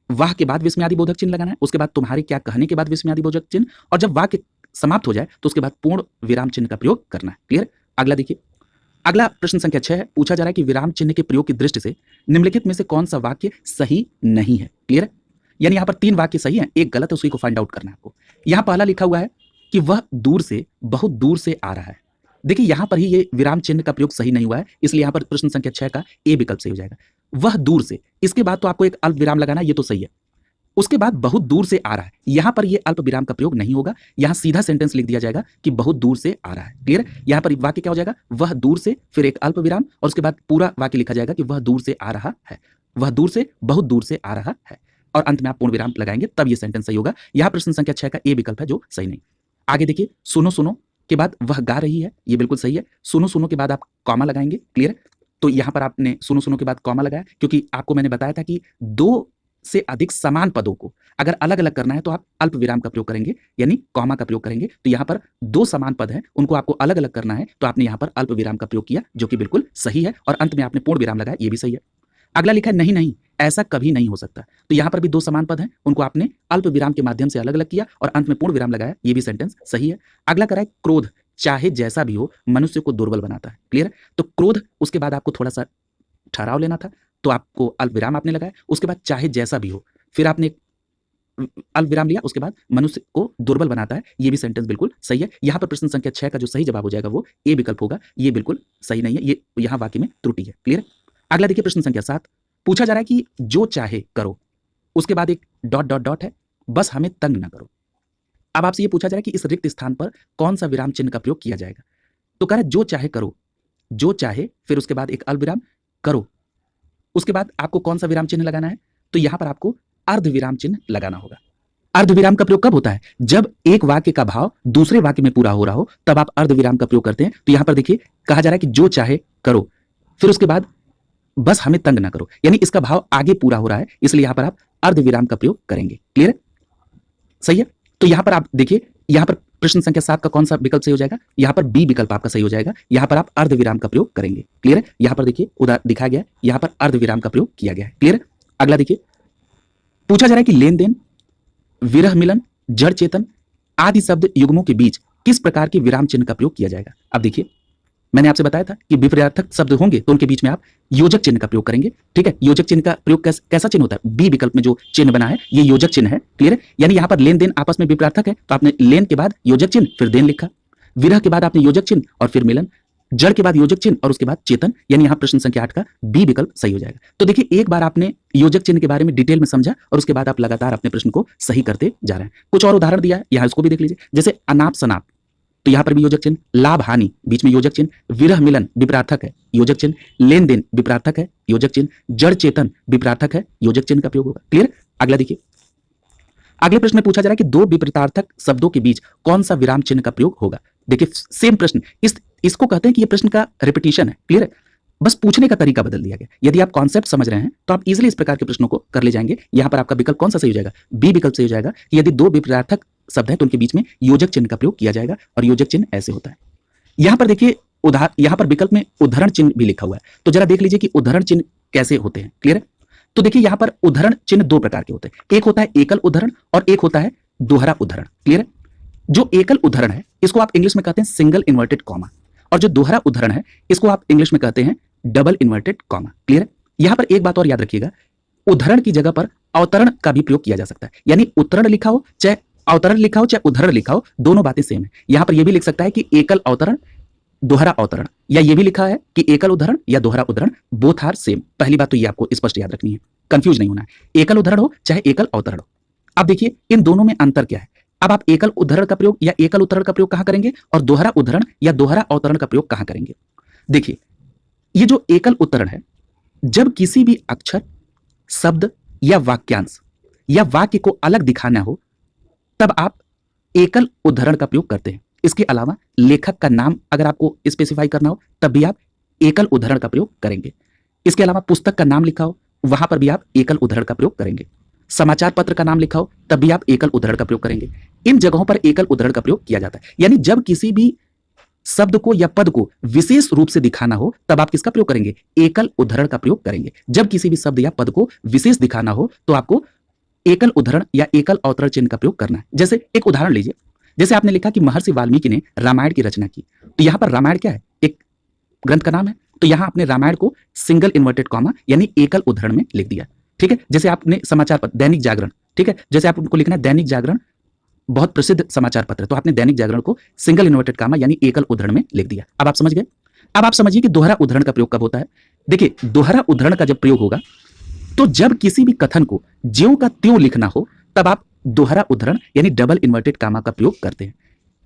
वाह के बाद विस्मयादि बोधक चिन्ह लगाना है, उसके बाद तुम्हारे क्या कहने के बाद विस्मयादि बोधक चिन्ह, और जब वाक्य समाप्त हो जाए तो उसके बाद पूर्ण विराम चिन्ह का प्रयोग करना है। क्लियर? अगला देखिए, अगला प्रश्न संख्या 6 है। पूछा जा रहा है कि विराम चिन्ह के प्रयोग की दृष्टि से निम्नलिखित में से कौन सा वाक्य सही नहीं है। क्लियर? यानी यहां पर 3 वाक्य सही हैं, एक गलत है, उसी को फाइंड आउट करना है आपको। यहां पहला लिखा हुआ है कि वह दूर से, बहुत दूर से आ रहा है। देखिए यहां पर ही ये विराम चिन्ह का प्रयोग सही नहीं हुआ है, इसलिए यहां पर प्रश्न संख्या 6 का ए विकल्प सही हो जाएगा। वह दूर से, इसके बाद तो आपको एक अल्प विराम लगाना, ये तो सही है। उसके बाद बहुत दूर से आ रहा है, यहां पर ये अल्प विराम का प्रयोग नहीं होगा, यहां सीधा सेंटेंस लिख दिया जाएगा कि बहुत दूर से आ रहा है। क्लियर? यहां पर वाक्य क्या हो जाएगा, वह दूर से, फिर एक अल्प विराम और उसके बाद पूरा वाक्य लिखा जाएगा कि वह दूर से आ रहा है, वह दूर से, बहुत दूर से आ रहा है, और अंत में आप पूर्ण विराम लगाएंगे तब ये सेंटेंस सही होगा। यहां प्रश्न संख्या 6 का ए विकल्प है जो सही नहीं। आगे देखिए, सुनो सुनो के बाद वह गा रही है, ये बिल्कुल सही है। सुनो सुनो के बाद आप कॉमा लगाएंगे। क्लियर? तो यहां पर आपने सुनो सुनो के बाद कॉमा लगाया, क्योंकि आपको मैंने बताया था कि 2 से अधिक समान पदों को अगर अलग अलग करना है तो आप अल्प विराम का प्रयोग करेंगे, यानी कॉमा का प्रयोग करेंगे। तो यहां पर 2 समान पद हैं, उनको आपको अलग अलग करना है, तो आपने यहां पर अल्प विराम का प्रयोग किया, जो कि बिल्कुल सही है, और अंत में आपने पूर्ण विराम लगाया, ये भी सही है। अगला लिखा है नहीं नहीं ऐसा कभी नहीं हो सकता, तो यहां पर भी 2 समान पद हैं, उनको आपने अल्प विराम के माध्यम से अलग अलग किया और अंत में पूर्ण विराम लगाया, ये भी सेंटेंस सही है। अगला करा है क्रोध चाहे जैसा भी हो मनुष्य को दुर्बल बनाता है। क्लियर? तो क्रोध, उसके बाद आपको थोड़ा सा ठहराव लेना था, तो आपको अल्प विराम आपने लगाया, उसके बाद चाहे जैसा भी हो, फिर आपने अल्प विराम लिया, उसके बाद मनुष्य को दुर्बल बनाता है, ये भी सेंटेंस बिल्कुल सही है। यहां पर प्रश्न संख्या 6 का जो सही जवाब हो जाएगा वो ए विकल्प होगा, ये बिल्कुल सही नहीं है, ये यहां वाक्य में त्रुटि है। क्लियर? अगला देखिए प्रश्न संख्या 7। पूछा जा रहा है कि जो चाहे करो, उसके बाद एक डॉट डॉट डॉट है, बस हमें तंग ना करो। अब आपसे ये पूछा जा रहा है कि इस रिक्त स्थान पर कौन सा विराम चिन्ह का प्रयोग किया जाएगा। तो कह रहा है जो चाहे करो, जो चाहे, फिर उसके बाद एक अल्प विराम, करो, उसके बाद आपको कौन सा विराम चिन्ह लगाना है, तो यहां पर आपको अर्ध विराम चिन्ह लगाना होगा। अर्ध विराम का प्रयोग कब होता है, जब एक वाक्य का भाव दूसरे वाक्य में पूरा हो रहा हो, तब आप अर्ध विराम का प्रयोग करते हैं। तो यहां पर देखिए कहा जा रहा है कि जो चाहे करो, फिर उसके बाद बस हमें तंग ना करो, यानी इसका भाव आगे पूरा हो रहा है, इसलिए यहां पर आप अर्ध विराम का प्रयोग करेंगे। क्लियर? सही है? तो यहां पर आप देखिए, यहां पर प्रश्न संख्या 7 का कौन सा विकल्प सही हो जाएगा, यहां पर बी विकल्प आपका सही हो जाएगा, यहां पर आप अर्ध विराम का प्रयोग करेंगे। क्लियर है? यहां पर देखिए उदाहरण दिखाया गया है, यहां पर अर्ध विराम का प्रयोग किया गया है। क्लियर? अगला देखिए, पूछा जा रहा है कि लेन देन, विरह मिलन, जड़ चेतन आदि शब्द युग्मों के बीच किस प्रकार के विराम चिन्ह का प्रयोग किया जाएगा। अब देखिए मैंने आपसे बताया था कि विपरीतार्थक शब्द होंगे तो उनके बीच में आप योजक चिन्ह का प्रयोग करेंगे। ठीक है? योजक चिन्ह का प्रयोग कैसा चिन्ह होता है, बी विकल्प में जो चिन्ह बना है ये योजक चिन्ह है। क्लियर है? यानी यहां पर लेन देन आपस में विपरीतार्थक है, तो आपने लेन के बाद योजक चिन्ह फिर देन लिखा, विरह के बाद आपने योजक चिन्ह और फिर मिलन, जड़ के बाद योजक चिन्ह और उसके बाद चेतन, यानी यहां प्रश्न संख्या 8 का बी विकल्प सही हो जाएगा। तो देखिए एक बार आपने योजक चिन्ह के बारे में डिटेल में समझा और उसके बाद आप लगातार अपने प्रश्न को सही करते जा रहे हैं। कुछ और उदाहरण दिया है, यहां इसको भी देख लीजिए, जैसे अनाप शनाप, तो यहां पर भी योजक चिन्ह, लाभ हानि बीच में योजक चिन्ह, विरह मिलन विपरीतार्थक है योजक चिन्ह, लेन देन विपरीतार्थक है योजक चिन्ह, जड़ चेतन विपरीतार्थक है योजक चिन्ह का प्रयोग होगा। क्लियर? अगला देखिए, अगले प्रश्न में पूछा जा रहा है कि 2 विपरीतार्थक शब्दों के बीच कौन सा विराम चिन्ह का प्रयोग होगा। देखिए सेम प्रश्न, इसको कहते हैं कि ये प्रश्न का रिपीटिशन है। क्लियर है? बस पूछने का तरीका बदल दिया गया। यदि आप कॉन्सेप्ट समझ रहे हैं तो आप इजीली इस प्रकार के प्रश्नों को कर ले जाएंगे। यहां पर आपका विकल्प कौन सा सही हो जाएगा, बी विकल्प सही हो जाएगा कि यदि 2 विपरीतार्थक शब्द है तो उनके बीच में योजक चिन्ह का प्रयोग किया जाएगा, और योजक चिन्ह ऐसे होता है। यहां पर देखिए यहां पर विकल्प में उदाहरण चिन्ह भी लिखा हुआ है, तो जरा देख लीजिए कि उदाहरण चिन्ह कैसे होते हैं। क्लियर है? तो देखिए यहां पर उद्धरण चिन्ह दो प्रकार के होते हैं, एक होता है एकल उद्धरण और एक होता है दोहरा उद्धरण। क्लियर है? जो एकल उद्धरण है इसको आप इंग्लिश में कहते हैं सिंगल इन्वर्टेड कॉमा, और जो दोहरा उद्धरण है इसको आप इंग्लिश में कहते हैं डबल इन्वर्टेड कॉमा। क्लियर है? यहां पर एक बात और याद रखिएगा, उद्धरण की जगह पर अवतरण का भी प्रयोग किया जा सकता है, यानी उत्तरण लिखा हो चाहे अवतरण लिखा हो चाहे उद्धरण लिखा हो, दोनों बातें सेम है। यहां पर यह भी लिख सकता है कि एकल अवतरण दोहरा अवतरण, या ये भी लिखा है कि एकल उद्धरण या दोहरा उद्धरण, बोथ आर सेम। पहली बात तो ये आपको स्पष्ट याद रखनी है, कंफ्यूज नहीं होना है, एकल उद्धरण हो चाहे एकल अवतरण हो। अब देखिए इन दोनों में अंतर क्या है। अब आप एकल उद्धरण का प्रयोग या एकल उद्धरण का प्रयोग कहां करेंगे और दोहरा उद्धरण या दोहरा अवतरण का प्रयोग कहां करेंगे। देखिए ये जो एकल उद्धरण है, जब किसी भी अक्षर, शब्द या वाक्यांश या वाक्य को अलग दिखाना हो तब आप एकल उद्धरण का प्रयोग करते हैं। इसके अलावा लेखक का नाम अगर आपको स्पेसिफाई करना हो तब भी आप एकल उद्धरण का प्रयोग करेंगे। इसके अलावा पुस्तक का नाम लिखा हो वहां पर भी आप एकल उद्धरण का प्रयोग करेंगे। समाचार पत्र का नाम लिखा हो तब भी आप एकल उद्धरण का प्रयोग करेंगे। इन जगहों पर एकल उद्धरण का प्रयोग किया जाता है। यानी जब किसी भी शब्द को या पद को विशेष रूप से दिखाना हो तब आप किसका प्रयोग करेंगे, एकल उद्धरण का प्रयोग करेंगे। जब किसी भी शब्द या पद को विशेष दिखाना हो तो आपको एकल उद्धरण या एकल अवतरण चिन्ह का प्रयोग करना है। जैसे एक उदाहरण लीजिए, जैसे आपने लिखा कि महर्षि वाल्मीकि ने रामायण की रचना की, तो यहां पर रामायण क्या है, एक ग्रंथ का नाम है, तो यहां आपने रामायण को सिंगल इन्वर्टेड कॉमा यानी एकल उद्धरण में लिख दिया। ठीक है? जैसे आपने समाचार पत्र दैनिक जागरण, ठीक है, जैसे आपको लिखना है दैनिक जागरण बहुत प्रसिद्ध समाचार पत्र, तो आपने दैनिक जागरण को सिंगल इन्वर्टेड कॉमा यानी एकल उद्धरण में लिख दिया। अब आप समझ गए। अब आप समझिए कि दोहरा उद्धरण का प्रयोग कब होता है। देखिए दोहरा उद्धरण का जब प्रयोग होगा तो जब किसी भी कथन को ज्यों का त्यों लिखना हो तब आप दोहरा उद्धरण यानी डबल इन्वर्टेड कॉमा का प्रयोग करते हैं।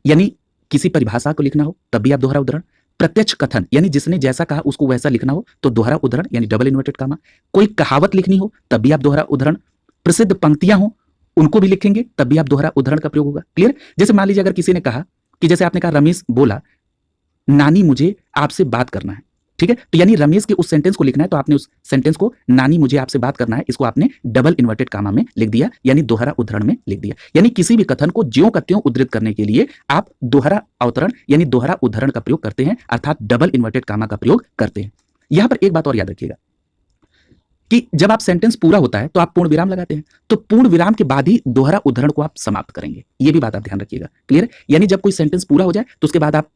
यानी किसी परिभाषा को लिखना हो तब भी आप दोहरा उद्धरण, प्रत्यक्ष कथन यानी जिसने जैसा कहा उसको वैसा लिखना हो तो दोहरा उद्धरण यानी डबल इन्वर्टेड कॉमा, कोई कहावत लिखनी हो तब भी आप दोहरा उद्धरण, प्रसिद्ध पंक्तियां हो उनको भी लिखेंगे तब भी आप दोहरा उद्धरण का प्रयोग होगा। क्लियर? जैसे मान लीजिए अगर किसी ने कहा कि जैसे आपने कहा रमेश बोला नानी मुझे आपसे बात करना है, ठीक है, तो यानी रमेश के उस सेंटेंस को लिखना है तो आपने उस सेंटेंस को नानी मुझे आपसे बात करना है इसको आपने डबल इन्वर्टेड कॉमा में लिख दिया यानी दोहरा उद्धरण में लिख दिया। यानी किसी भी कथन को ज्यों का त्यों उद्धृत करने के लिए आप दोहरा अवतरण यानी दोहरा उद्धरण का प्रयोग करते हैं, अर्थात डबल इन्वर्टेड कॉमा का प्रयोग करते हैं। यहां पर एक बात और याद रखिएगा कि जब आप सेंटेंस पूरा होता है तो आप पूर्ण विराम लगाते हैं, तो पूर्ण विराम के बाद ही दोहरा उद्धरण को आप समाप्त करेंगे। यह भी बात आप ध्यान रखिएगा। क्लियर? यानी जब कोई सेंटेंस पूरा हो जाए तो उसके बाद आप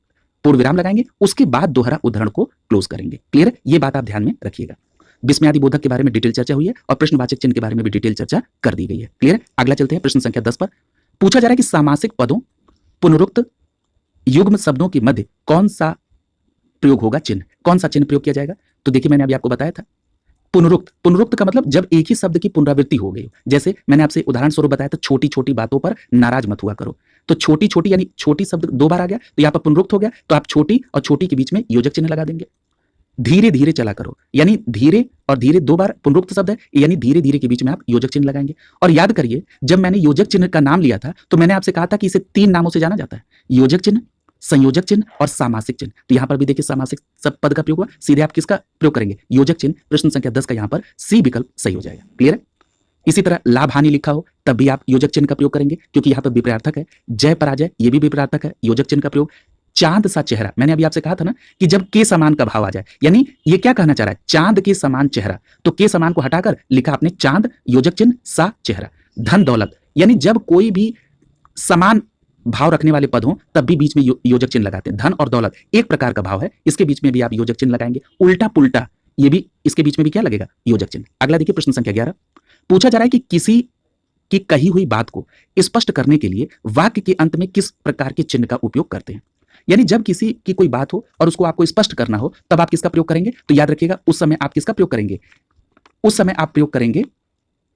पूर्ण विराम लगाएंगे, उसके बाद दोहरा उद्धरण को क्लोज करेंगे। क्लियर? ये बात आप ध्यान में रखिएगा। विस्मयादि बोधक के बारे में डिटेल चर्चा हुई है और प्रश्नवाचक चिन्ह के बारे में भी डिटेल चर्चा कर दी गई है। क्लियर? अगला चलते हैं प्रश्न संख्या 10 पर। पूछा जा रहा है कि सामासिक पदों पुनरुक्त युग्म शब्दों के मध्य कौन सा प्रयोग होगा, चिन्ह कौन सा चिन्ह प्रयोग किया जाएगा। तो देखिए मैंने अभी आपको बताया था पुनरुक्त, पुनरुक्त का मतलब जब एक ही शब्द की पुनरावृत्ति हो गई। जैसे मैंने आपसे उदाहरण स्वरूप बताया था छोटी छोटी बातों पर नाराज मत हुआ करो, तो छोटी छोटी यानी छोटी शब्द दो बार आ गया तो यहां पर पुनरुक्त हो गया, तो आप छोटी और छोटी के बीच में योजक चिन्ह लगा देंगे। धीरे धीरे चला करो यानी धीरे और धीरे दो बार पुनरुक्त शब्द है, यानी धीरे धीरे के बीच में आप योजक चिन्ह लगाएंगे। और याद करिए जब मैंने योजक चिन्ह का नाम लिया था तो मैंने आपसे कहा था कि इसे 3 नामों से जाना जाता है, योजक चिन्ह, संयोजक चिन्ह और सामासिक चिन्ह। तो यहां पर भी देखिए सामासिक सब पद का प्रयोग हुआ, सीधे आप किसका प्रयोग करेंगे, योजक चिन्ह। प्रश्न संख्या 10 का यहां पर सी विकल्प सही हो जाएगा। क्लियर है? इसी तरह लाभ हानि लिखा हो तब भी आप योजक चिन्ह का प्रयोग करेंगे क्योंकि यहां पर विपरीतार्थक है। जय पराजय ये भी विपरीतार्थक है, योजक चिन्ह का प्रयोग। चांद सा चेहरा, मैंने अभी आपसे कहा था ना कि जब के समान का भाव आ जाए, यानी ये क्या कहना चाह रहा है, चांद के समान चेहरा, तो के समान को हटाकर लिखा आपने चांद योजक चिन्ह सा चेहरा। धन दौलत यानी जब कोई भी समान भाव रखने वाले पद हों तब भी बीच में योजक चिन्ह लगाते हैं। धन और दौलत एक प्रकार का भाव है, इसके बीच में भी आप योजक चिन्ह लगाएंगे। उल्टा पुल्टा ये भी इसके बीच में भी क्या लगेगा, योजक चिन्ह। अगला देखिए प्रश्न संख्या 11। पूछा जा रहा है कि किसी की कही हुई बात को स्पष्ट करने के लिए वाक्य के अंत में किस प्रकार के चिन्ह का उपयोग करते हैं। यानी जब किसी की कोई बात हो और उसको आपको स्पष्ट करना हो तब आप किसका प्रयोग करेंगे, तो याद रखिएगा उस समय आप किसका प्रयोग करेंगे, उस समय आप प्रयोग करेंगे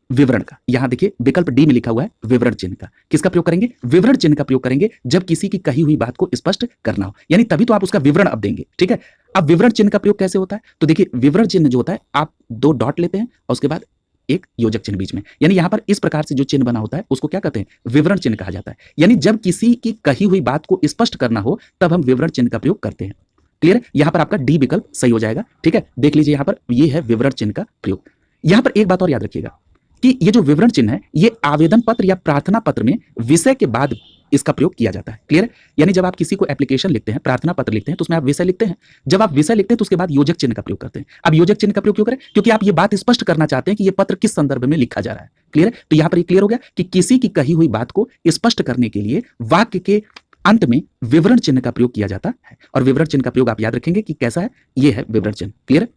विवरण का। यहां देखिए विकल्प डी में लिखा हुआ है विवरण चिन्ह का। किसका प्रयोग करेंगे, विवरण चिन्ह का प्रयोग करेंगे जब किसी की कही हुई बात को स्पष्ट करना हो, यानी तभी तो आप उसका विवरण अब देंगे। ठीक है? अब विवरण चिन्ह का प्रयोग कैसे होता है, तो देखिए विवरण चिन्ह जो होता है आप 2 डॉट लेते हैं और उसके बाद एक योजक चिन्ह बीच में, यानी यहां पर इस प्रकार से जो चिन्ह बना होता है उसको क्या कहते हैं, विवरण चिन्ह कहा जाता है। यानी जब किसी की कही हुई बात को स्पष्ट करना हो तब हम विवरण चिन्ह का प्रयोग करते हैं। क्लियर? यहां पर आपका डी विकल्प सही हो जाएगा। ठीक है? देख लीजिए यहां पर ये है विवरण चिन्ह का प्रयोग। यहां पर एक बात और याद रखिएगा कि ये जो विवरण चिन्ह है ये आवेदन पत्र या प्रार्थना पत्र में विषय के बाद इसका प्रयोग किया जाता है। क्लियर है? यानी जब आप किसी को एप्लीकेशन लिखते हैं, प्रार्थना पत्र लिखते हैं, तो उसमें आप विषय लिखते हैं। जब आप विषय लिखते हैं तो उसके बाद योजक चिन्ह का प्रयोग करते हैं। अब योजक चिन्ह का प्रयोग क्यों करें? क्योंकि आप ये बात स्पष्ट करना चाहते हैं कि ये पत्र किस संदर्भ में लिखा जा रहा है। क्लियर है? तो यहां पर ये क्लियर हो गया कि किसी की कही हुई बात को स्पष्ट करने के लिए वाक्य के अंत में विवरण चिन्ह का प्रयोग किया जाता है। और विवरण चिन्ह का प्रयोग आप याद रखेंगे कि कैसा है, ये है विवरण चिन्ह। क्लियर है?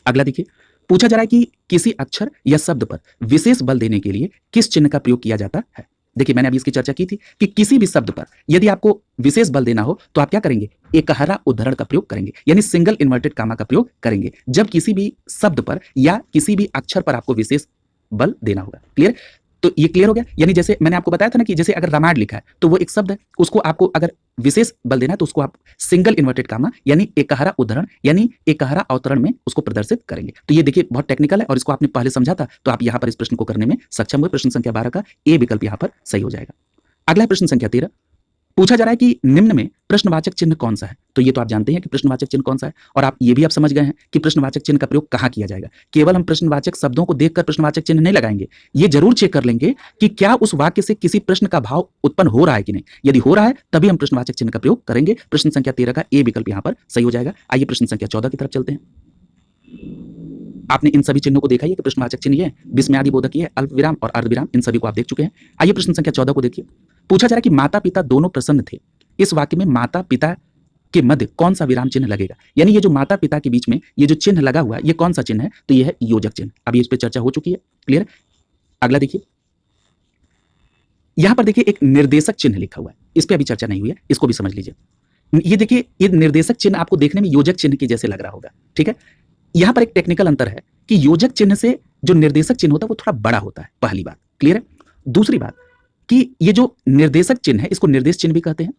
अगला देखिए, पूछा जा रहा है कि किसी अक्षर या शब्द पर विशेष बल देने के लिए किस चिन्ह का प्रयोग किया जाता है। देखिए मैंने अभी इसकी चर्चा की थी कि किसी भी शब्द पर यदि आपको विशेष बल देना हो तो आप क्या करेंगे, एकहरा उद्धरण का प्रयोग करेंगे, यानी सिंगल इन्वर्टेड कामा का प्रयोग करेंगे जब किसी भी शब्द पर या किसी भी अक्षर पर आपको विशेष बल देना होगा। क्लियर? तो ये क्लियर हो गया। यानी जैसे मैंने आपको बताया था ना कि जैसे अगर रामायण लिखा है तो वो एक शब्द है, उसको आपको अगर विशेष बल देना है तो उसको आप सिंगल इन्वर्टेड कामा यानी एकहरा उद्धरण यानी एकहरा अवतरण में उसको प्रदर्शित करेंगे। तो ये देखिए बहुत टेक्निकल है और इसको आपने पहले समझा था, तो आप यहां पर इस प्रश्न को करने में सक्षम हुए। प्रश्न संख्या 12 का ए विकल्प यहां पर सही हो जाएगा। अगला प्रश्न संख्या 13, पूछा जा रहा है कि निम्न में प्रश्नवाचक चिन्ह कौन सा है। तो ये तो आप जानते हैं कि प्रश्नवाचक चिन्ह कौन सा है, और आप ये भी आप समझ गए हैं कि प्रश्नवाचक चिन्ह का प्रयोग कहां किया जाएगा। केवल हम प्रश्नवाचक शब्दों को देखकर प्रश्नवाचक चिन्ह नहीं लगाएंगे, ये जरूर चेक कर लेंगे कि क्या उस वाक्य से किसी प्रश्न का भाव उत्पन्न हो रहा है कि नहीं। यदि हो रहा है तभी हम प्रश्नवाचक चिन्ह का प्रयोग करेंगे। प्रश्न संख्या 13 का ए विकल्प यहां पर सही हो जाएगा। आइए प्रश्न संख्या 14 की तरफ चलते हैं। आपने इन सभी चिन्हों को देखा है कि प्रश्नवाचक चिन्ह ये है, विस्मयादि बोधक ये है, अल्प विराम और अर्ध विराम, इन सभी को आप देख चुके हैं। आइए प्रश्न संख्या 14 को देखिए। पूछा जा रहा है कि माता पिता दोनों प्रसन्न थे, इस वाक्य में माता पिता के मध्य कौन सा विराम चिन्ह लगेगा। यानी ये जो माता पिता के बीच में ये जो चिन्ह लगा हुआ है ये कौन सा चिन्ह है, तो ये है योजक चिन्ह। अभी इस पर चर्चा हो चुकी है। क्लियर? अगला देखिए, यहां पर देखिए एक निर्देशक चिन्ह लिखा हुआ है, इस पर अभी चर्चा नहीं हुई है, इसको भी समझ लीजिए। ये देखिए ये निर्देशक चिन्ह आपको देखने में योजक चिन्ह की जैसे लग रहा होगा। ठीक है? यहां पर एक टेक्निकल अंतर है कि योजक चिन्ह से जो निर्देशक चिन्ह होता है वो थोड़ा बड़ा होता है, पहली बात। क्लियर है? दूसरी बात कि ये जो निर्देशक चिन्ह है इसको निर्देश चिन्ह भी कहते हैं।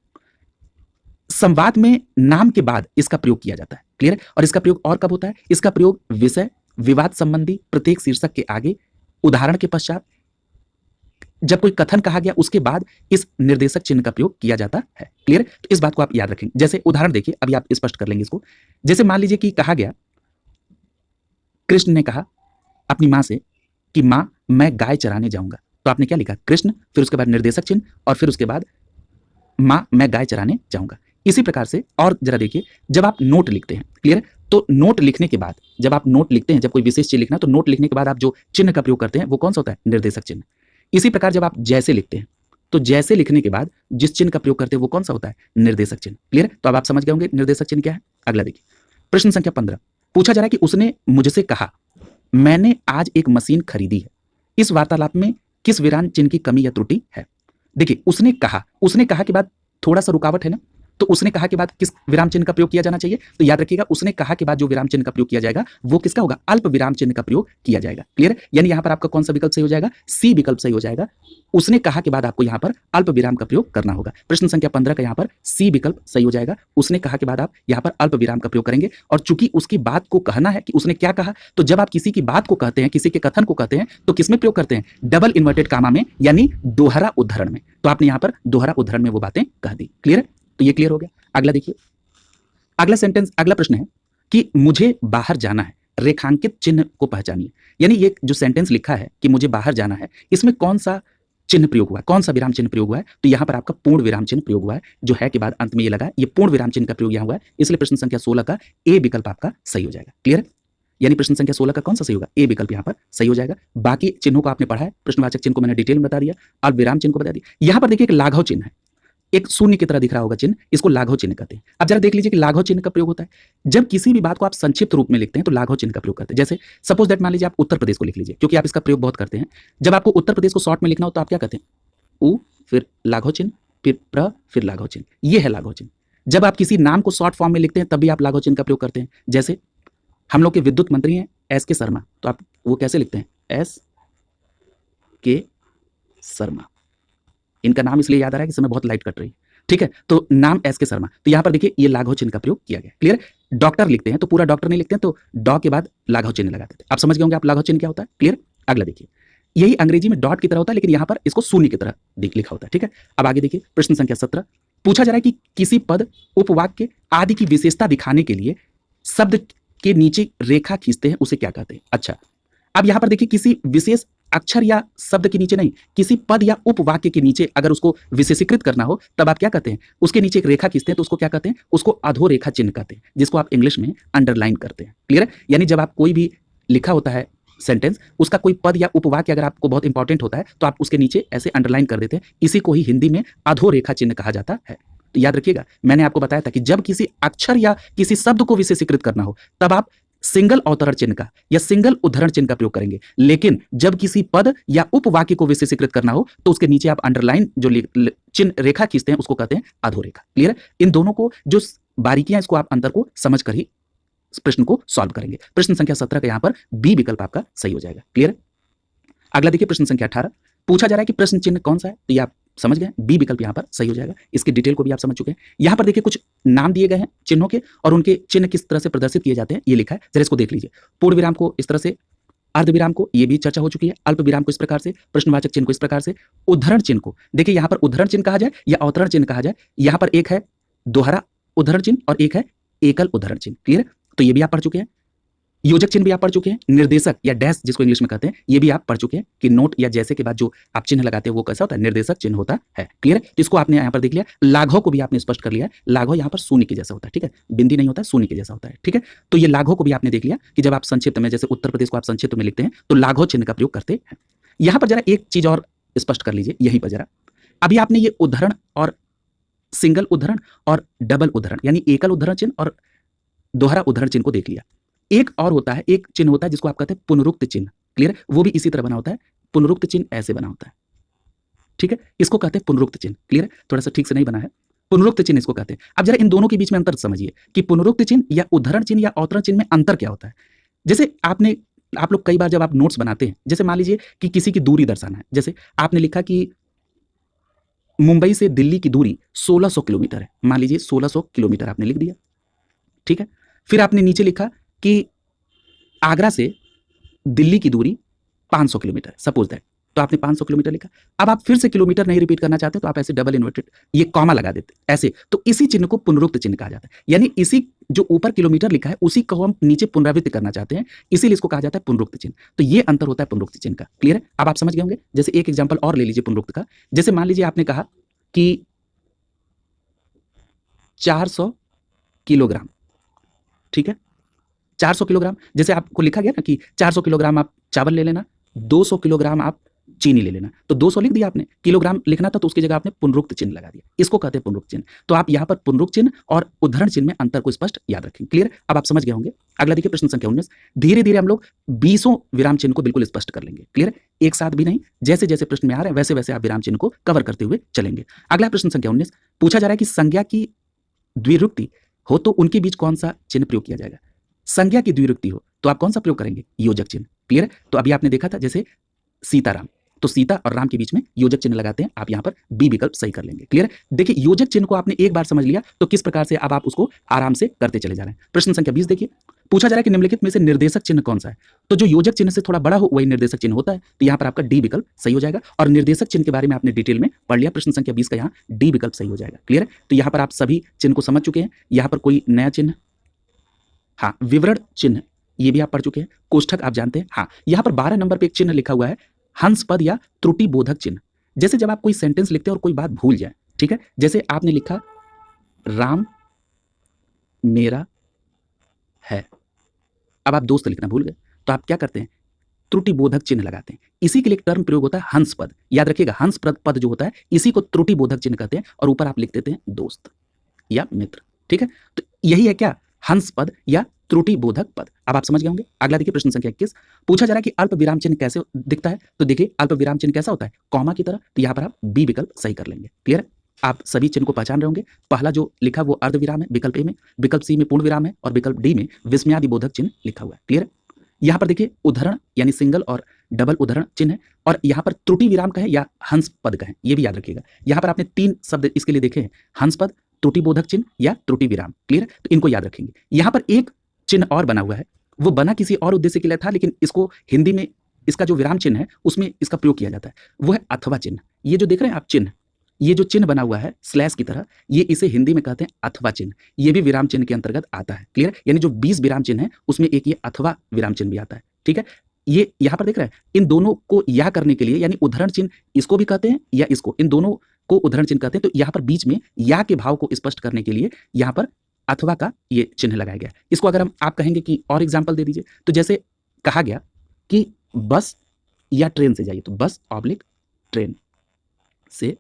संवाद में नाम के बाद इसका प्रयोग किया जाता है। क्लियर है? और इसका प्रयोग और कब होता है, इसका प्रयोग विषय, विवाद संबंधी प्रत्येक शीर्षक के आगे, उदाहरण के पश्चात, जब कोई कथन कहा गया उसके बाद इस निर्देशक चिन्ह का प्रयोग किया जाता है। क्लियर है? तो इस बात को आप याद रखेंगे। जैसे उदाहरण देखिए, अभी आप स्पष्ट कर लेंगे इसको। जैसे मान लीजिए कि कहा गया, कृष्ण ने कहा अपनी मां से कि मां मैं गाय चराने जाऊंगा, तो आपने क्या लिखा, कृष्ण, फिर उसके बाद निर्देशक चिन्ह और फिर उसके बाद मां मैं गाय चराने जाऊंगा। इसी प्रकार से और जरा देखिए, जब आप नोट लिखते हैं, क्लियर है, तो नोट लिखने के बाद जब आप नोट लिखते हैं, जब कोई विशेष चीज लिखना है तो नोट लिखने के बाद आप जो चिन्ह का प्रयोग करते हैं वो कौन सा होता है, निर्देशक चिन्ह। इसी प्रकार जब आप जैसे लिखते हैं तो जैसे लिखने के बाद जिस चिन्ह का प्रयोग करते हैं वो कौन सा होता है, निर्देशक चिन्ह। क्लियर है? तो अब आप समझ गए होंगे निर्देशक चिन्ह क्या है। अगला देखिए, प्रश्न संख्या 15, पूछा जा रहा है कि उसने मुझसे कहा मैंने आज एक मशीन खरीदी है, इस वार्तालाप में किस विराम चिन्ह की कमी या त्रुटि है। देखिए उसने कहा के बाद थोड़ा सा रुकावट है ना, तो उसने कहा के बाद किस विराम चिन्ह का प्रयोग किया जाना चाहिए, तो याद रखिएगा उसने कहा के बाद जो विराम चिन्ह का प्रयोग किया जाएगा वो किसका होगा, अल्प विराम चिन्ह का प्रयोग किया जाएगा। क्लियर है? यानी यहां पर आपका कौन सा विकल्प सही हो जाएगा, सी विकल्प सही हो जाएगा। उसने कहा के बाद आपको यहां पर अल्प विराम का प्रयोग करना होगा। प्रश्न संख्या 15 का यहां पर सी विकल्प सही हो जाएगा। उसने कहा के बाद आप यहां पर अल्प विराम का प्रयोग करेंगे, और चूंकि उसकी बात को कहना है कि उसने क्या कहा, तो जब आप किसी की बात को कहते हैं, किसी के कथन को कहते हैं, तो किसमें प्रयोग करते हैं, डबल इन्वर्टेड कामा में, यानी दोहरा उद्धरण में। तो आपने यहां पर दोहरा उद्धरण में वो बातें कह दी। क्लियर है? तो ये क्लियर हो गया। अगला देखिए, अगला सेंटेंस, अगला प्रश्न है कि मुझे बाहर जाना है, रेखांकित चिन्ह को पहचानिए। यानी ये जो सेंटेंस लिखा है कि मुझे बाहर जाना है, इसमें कौन सा चिन्ह प्रयोग हुआ है, कौन सा विराम चिन्ह प्रयोग हुआ है, तो यहां पर आपका पूर्ण विराम चिन्ह प्रयोग हुआ है। जो है के बाद अंत में ये लगा, ये पूर्ण विराम चिन्ह का प्रयोग यहां हुआ है, इसलिए प्रश्न संख्या 16 का ए विकल्प आपका सही हो जाएगा। क्लियर है? यानी प्रश्न संख्या 16 का कौन सा सही होगा, ए विकल्प यहां पर सही हो जाएगा। बाकी चिन्हों को आपने पढ़ा है, प्रश्नवाचक चिन्ह को मैंने डिटेल में बता दिया, अल्प विराम चिन्ह को बता दिया। यहां पर देखिए एक लाघव चिन्ह है, एक शून्य की तरह दिख रहा होगा चिन्ह, इसको लाघव चिन्ह कहते हैं। अब जरा देख लीजिए कि लाघव चिन्ह का प्रयोग होता है जब किसी भी बात को आप संक्षिप्त रूप में लिखते हैं, तो लाघव चिन्ह का प्रयोग करते हैं। जैसे सपोज दैट मान लीजिए आप उत्तर प्रदेश को लिख लीजिए, क्योंकि आप इसका प्रयोग बहुत करते हैं। जब आपको उत्तर प्रदेश को शॉर्ट में लिखना हो तो आप क्या कहते हैं, उ फिर लाघव चिन्ह फिर प्र फिर लाघव चिन्ह, ये है लाघव चिन्ह। जब आप किसी नाम को शॉर्ट फॉर्म में लिखते हैं तब भी आप लाघव चिन्ह का प्रयोग करते हैं। जैसे हम लोग के विद्युत मंत्री हैं एस के शर्मा, तो आप वो कैसे लिखते हैं, एस के शर्मा। इनका नाम इसलिए याद आ रहा है कि समय बहुत लाइट कट रही है, ठीक है, तो नाम एस के शर्मा, तो यहां पर देखिए ये लाघव चिन्ह का प्रयोग किया गया। क्लियर? डॉक्टर लिखते हैं तो पूरा डॉक्टर नहीं लिखते हैं, तो डॉ के बाद लाघव चिन्ह लगाते थे। आप समझ गए होंगे आप लाघव चिन्ह क्या होता है। क्लियर? अगला देखिए, यही अंग्रेजी में डॉट की तरह होता है, लेकिन यहां पर इसको शून्य की तरह लिखा होता है। ठीक है, अब आगे देखिए, प्रश्न संख्या 17, पूछा जा रहा है कि किसी पद, उपवाक्य आदि की विशेषता दिखाने के लिए शब्द के नीचे रेखा खींचते हैं, उसे क्या कहते हैं। अच्छा, अब यहां पर देखिए किसी विशेष अक्षर या शब्द के नीचे नहीं, किसी पद या उपवाक्य के नीचे अगर उसको विशेषीकृत करना हो तब आप क्या कहते हैं, उसके नीचे एक रेखा खींचते हैं, तो उसको क्या कहते हैं, उसको अधोरेखा चिन्ह कहते हैं, जिसको आप इंग्लिश में अंडरलाइन करते हैं। क्लियर है? यानी जब आप कोई भी लिखा होता है सेंटेंस, उसका कोई पद या उपवाक्य अगर आपको बहुत इंपॉर्टेंट होता है तो आप उसके नीचे ऐसे अंडरलाइन कर देते हैं। इसी को ही हिंदी में अधोरेखा चिन्ह कहा जाता है। तो याद रखिएगा, मैंने आपको बताया था कि जब किसी अक्षर या किसी शब्द को विशेषीकृत करना हो तब आप सिंगल अवतरण चिन्ह का या सिंगल उद्धरण चिन्ह का प्रयोग करेंगे, लेकिन जब किसी पद या उपवाक्य को विशेषीकृत करना हो तो उसके नीचे आप अंडरलाइन जो चिन्ह रेखा खींचते हैं उसको कहते हैं अधोरेखा। क्लियर है? इन दोनों को जो बारीकियां, इसको आप अंतर को समझ कर ही प्रश्न को सॉल्व करेंगे। प्रश्न संख्या 17 का यहां पर बी विकल्प आपका सही हो जाएगा। क्लियर है? अगला देखिए प्रश्न संख्या 18, पूछा जा रहा है कि प्रश्न चिन्ह कौन सा है, तो ये आप समझ गए, बी विकल्प यहां पर सही हो जाएगा। इसकी डिटेल को भी आप समझ चुके हैं। यहां पर देखिए कुछ नाम दिए गए हैं चिन्हों के और उनके चिन्ह किस तरह से प्रदर्शित किए जाते हैं ये लिखा है, जरा इसको देख लीजिए। पूर्ण विराम को इस तरह से, अर्ध विराम को, ये भी चर्चा हो चुकी है, अल्प विराम को इस प्रकार से, प्रश्नवाचक चिन्ह को इस प्रकार से, उद्धरण चिन्ह को देखिए यहां पर उद्धरण चिन्ह कहा जाए या अवतरण चिन्ह कहा जाए, यहां पर एक है दोहरा उद्धरण चिन्ह और एक है एकल उद्धरण चिन्ह। क्लियर है? तो ये भी आप पढ़ चुके हैं। योजक चिन्ह भी आप पढ़ चुके हैं, निर्देशक या डैश जिसको इंग्लिश में कहते हैं ये भी आप पढ़ चुके हैं कि नोट या जैसे के बाद जो आप चिन्ह लगाते हैं वो कैसा होता है, निर्देशक चिन्ह होता है। क्लियर है? तो इसको आपने यहाँ पर देख लिया। लाघव को भी आपने स्पष्ट कर लिया है, लाघव यहाँ पर शून्य के जैसा होता है। ठीक है? बिंदी नहीं होता है, शून्य के जैसा होता है। ठीक है? तो ये लाघव को भी आपने देख लिया कि जब आप संक्षिप्त में, जैसे उत्तर प्रदेश को आप संक्षिप्त में लिखते हैं तो लाघव चिन्ह का प्रयोग करते हैं। यहाँ पर जरा एक चीज और स्पष्ट कर लीजिए, यहीं पर जरा, अभी आपने ये उद्धरण और सिंगल उद्धरण और डबल उद्धरण यानी एकल उद्धरण चिन्ह और दोहरा उद्धरण चिन्ह को देख लिया। एक और होता है, एक चिन्ह होता है जिसको आप कहते हैं पुनरुक्त चिन्ह। क्लियर है? वो भी इसी तरह बना होता है। पुनरुक्त चिन्ह ऐसे बना होता है। ठीक है? इसको कहते हैं पुनरुक्त चिन्ह। क्लियर है? थोड़ा सा ठीक से नहीं बना है, पुनरुक्त चिन्ह इसको कहते हैं। अब जरा इन दोनों के बीच में अंतर समझिए कि पुनरुक्त चिन्ह या उद्धरण चिन्ह या अवतरण चिन्ह में अंतर क्या होता है। जैसे आप लोग कई बार जब आप नोट्स बनाते हैं, जैसे मान लीजिए कि किसी की दूरी दर्शाना है, जैसे आपने लिखा कि मुंबई से दिल्ली की दूरी 1600 किलोमीटर है, मान लीजिए 1600 किलोमीटर आपने लिख दिया। ठीक है? फिर आपने नीचे लिखा कि आगरा से दिल्ली की दूरी 500 किलोमीटर, सपोज दैट, तो आपने 500 किलोमीटर लिखा। अब आप फिर से किलोमीटर नहीं रिपीट करना चाहते तो आप ऐसे डबल इन्वर्टेड ये कॉमा लगा देते ऐसे, तो इसी चिन्ह को पुनरुक्त चिन्ह कहा जाता है। यानी इसी जो ऊपर किलोमीटर लिखा है उसी को हम नीचे पुनरावृत्ति करना चाहते हैं, इसीलिए इसको कहा जाता है पुनरुक्त चिन्ह। तो ये अंतर होता है पुनरुक्त चिन्ह का। क्लियर है? अब आप समझ गए होंगे। जैसे एक एग्जाम्पल और ले लीजिए पुनरुक्त का, जैसे मान लीजिए आपने कहा कि 400 किलोग्राम। ठीक है? 400 किलोग्राम, जैसे आपको लिखा गया ना कि 400 किलोग्राम आप चावल ले लेना, 200 किलोग्राम आप चीनी ले लेना, तो 200 लिख दिया आपने, किलोग्राम लिखना था तो उसकी जगह आपने पुनरुक्त चिन्ह लगा दिया। इसको कहते हैं पुनरुक्त चिन्ह। तो आप यहाँ पर पुनरुक्त चिन्ह और उद्धरण चिन्ह में अंतर को स्पष्ट याद रखें। क्लियर? अब आप समझ गए होंगे। अगला देखिए प्रश्न संख्या 19, धीरे धीरे हम लोग 20 विराम चिन्ह को बिल्कुल स्पष्ट कर लेंगे। क्लियर? एक साथ भी नहीं, जैसे जैसे प्रश्न में आ रहे हैं वैसे वैसे आप विराम चिन्ह को कवर करते हुए चलेंगे। अगला प्रश्न संख्या 19, पूछा जा रहा है कि संज्ञा की द्विरुक्ति हो तो उनके बीच कौन सा चिन्ह प्रयोग किया जाएगा। संज्ञा की द्विरुक्ति हो तो आप कौन सा प्रयोग करेंगे? योजक चिन्ह। क्लियर है? तो अभी आपने देखा था जैसे सीताराम, तो सीता और राम के बीच में योजक चिन्ह लगाते हैं, आप यहां पर बी विकल्प सही कर लेंगे। क्लियर है? देखिए योजक चिन्ह को आपने एक बार समझ लिया तो किस प्रकार से अब आप उसको आराम से करते चले जा रहे हैं। प्रश्न संख्या 20 देखिए, पूछा जा रहा है कि निम्नलिखित में से निर्देशक चिन्ह कौन सा है, तो जो योजक चिन्ह से थोड़ा बड़ा हो वही निर्देशक चिन्ह होता है, तो यहाँ पर आपका डी विकल्प सही हो जाएगा। और निर्देशक चिन्ह के बारे में आपने डिटेल में पढ़ लिया, प्रश्न संख्या 20 का यहाँ डी विकल्प सही हो जाएगा। क्लियर है? तो यहाँ पर आप सभी चिन्ह को समझ चुके हैं। यहाँ पर कोई नया चिन्ह, हाँ, विवरण चिन्ह ये भी आप पढ़ चुके हैं। कोष्ठक आप जानते हैं। हाँ, यहाँ पर 12 नंबर पे एक चिन्ह लिखा हुआ है हंस पद या त्रुटि बोधक चिन्ह। जैसे जब आप कोई सेंटेंस लिखते हैं और कोई बात भूल जाए, ठीक है, जैसे आपने लिखा राम मेरा है, अब आप दोस्त लिखना भूल गए तो आप क्या करते हैं? त्रुटि बोधक चिन्ह लगाते हैं। इसी के लिए एक टर्म प्रयोग होता है हंस पद। याद रखिएगा, हंस पद जो होता है इसी को त्रुटि बोधक चिन्ह कहते हैं और ऊपर आप लिख देते हैं दोस्त या मित्र। ठीक है? तो यही है क्या? हंस पद या त्रुटि बोधक पद। अब आप समझ गए होंगे। अगला देखिए प्रश्न संख्या 21, पूछा जा रहा है कि अल्प विराम चिन्ह कैसे दिखता है, तो देखिए अल्प विराम चिन्ह कैसा होता है? कॉमा की तरह। तो यहाँ पर आप बी विकल्प सही कर लेंगे। क्लियर है? आप सभी चिन्ह को पहचान रहे होंगे। पहला जो लिखा वो अर्ध विराम है विकल्प ए में, विकल्प सी में पूर्ण विराम है और विकल्प डी में विस्मयादि बोधक चिन्ह लिखा हुआ है। क्लियर है? यहाँ पर देखिए उद्धरण यानी सिंगल और डबल उद्धरण चिन्ह है और यहाँ पर त्रुटि विराम का है या हंस पद का है, ये भी याद रखिएगा। यहाँ पर आपने 3 शब्द इसके लिए देखे हैं, हंस पद, त्रुटि बोधक चिन्ह या त्रुटि विराम। क्लियर? तो इनको याद रखेंगे। यहाँ पर एक चिन्ह और बना हुआ है, वो बना किसी और उद्देश्य के लिए था, लेकिन इसको हिंदी में इसका जो विराम चिन्ह है उसमें इसका प्रयोग किया जाता है, वो है अथवा चिन्ह। ये जो देख रहे हैं आप चिन्ह, ये जो चिन्ह बना हुआ है स्लैश की तरह, ये इसे हिंदी में कहते हैं अथवा चिन्ह। ये भी विराम चिन्ह के अंतर्गत आता है। क्लियर? यानी जो 20 विराम चिन्ह है उसमें एक ये अथवा विराम चिन्ह भी आता है। ठीक है? ये यहाँ पर देख रहे हैं, इन दोनों को या करने के लिए, यानी उद्धरण चिन्ह इसको भी कहते हैं या इसको, इन दोनों को उद्धरण चिन्ह कहते हैं। तो यहाँ पर बीच में या के भाव को स्पष्ट करने के लिए यहाँ पर अथवा का ये चिन्ह लगाया गया। इसको अगर आप कहेंगे कि और एग्जाम्पल दे दीजिए, तो जैसे कहा गया कि बस या ट्रेन से जाइए, तो बस ऑब्लिक ट्रेन से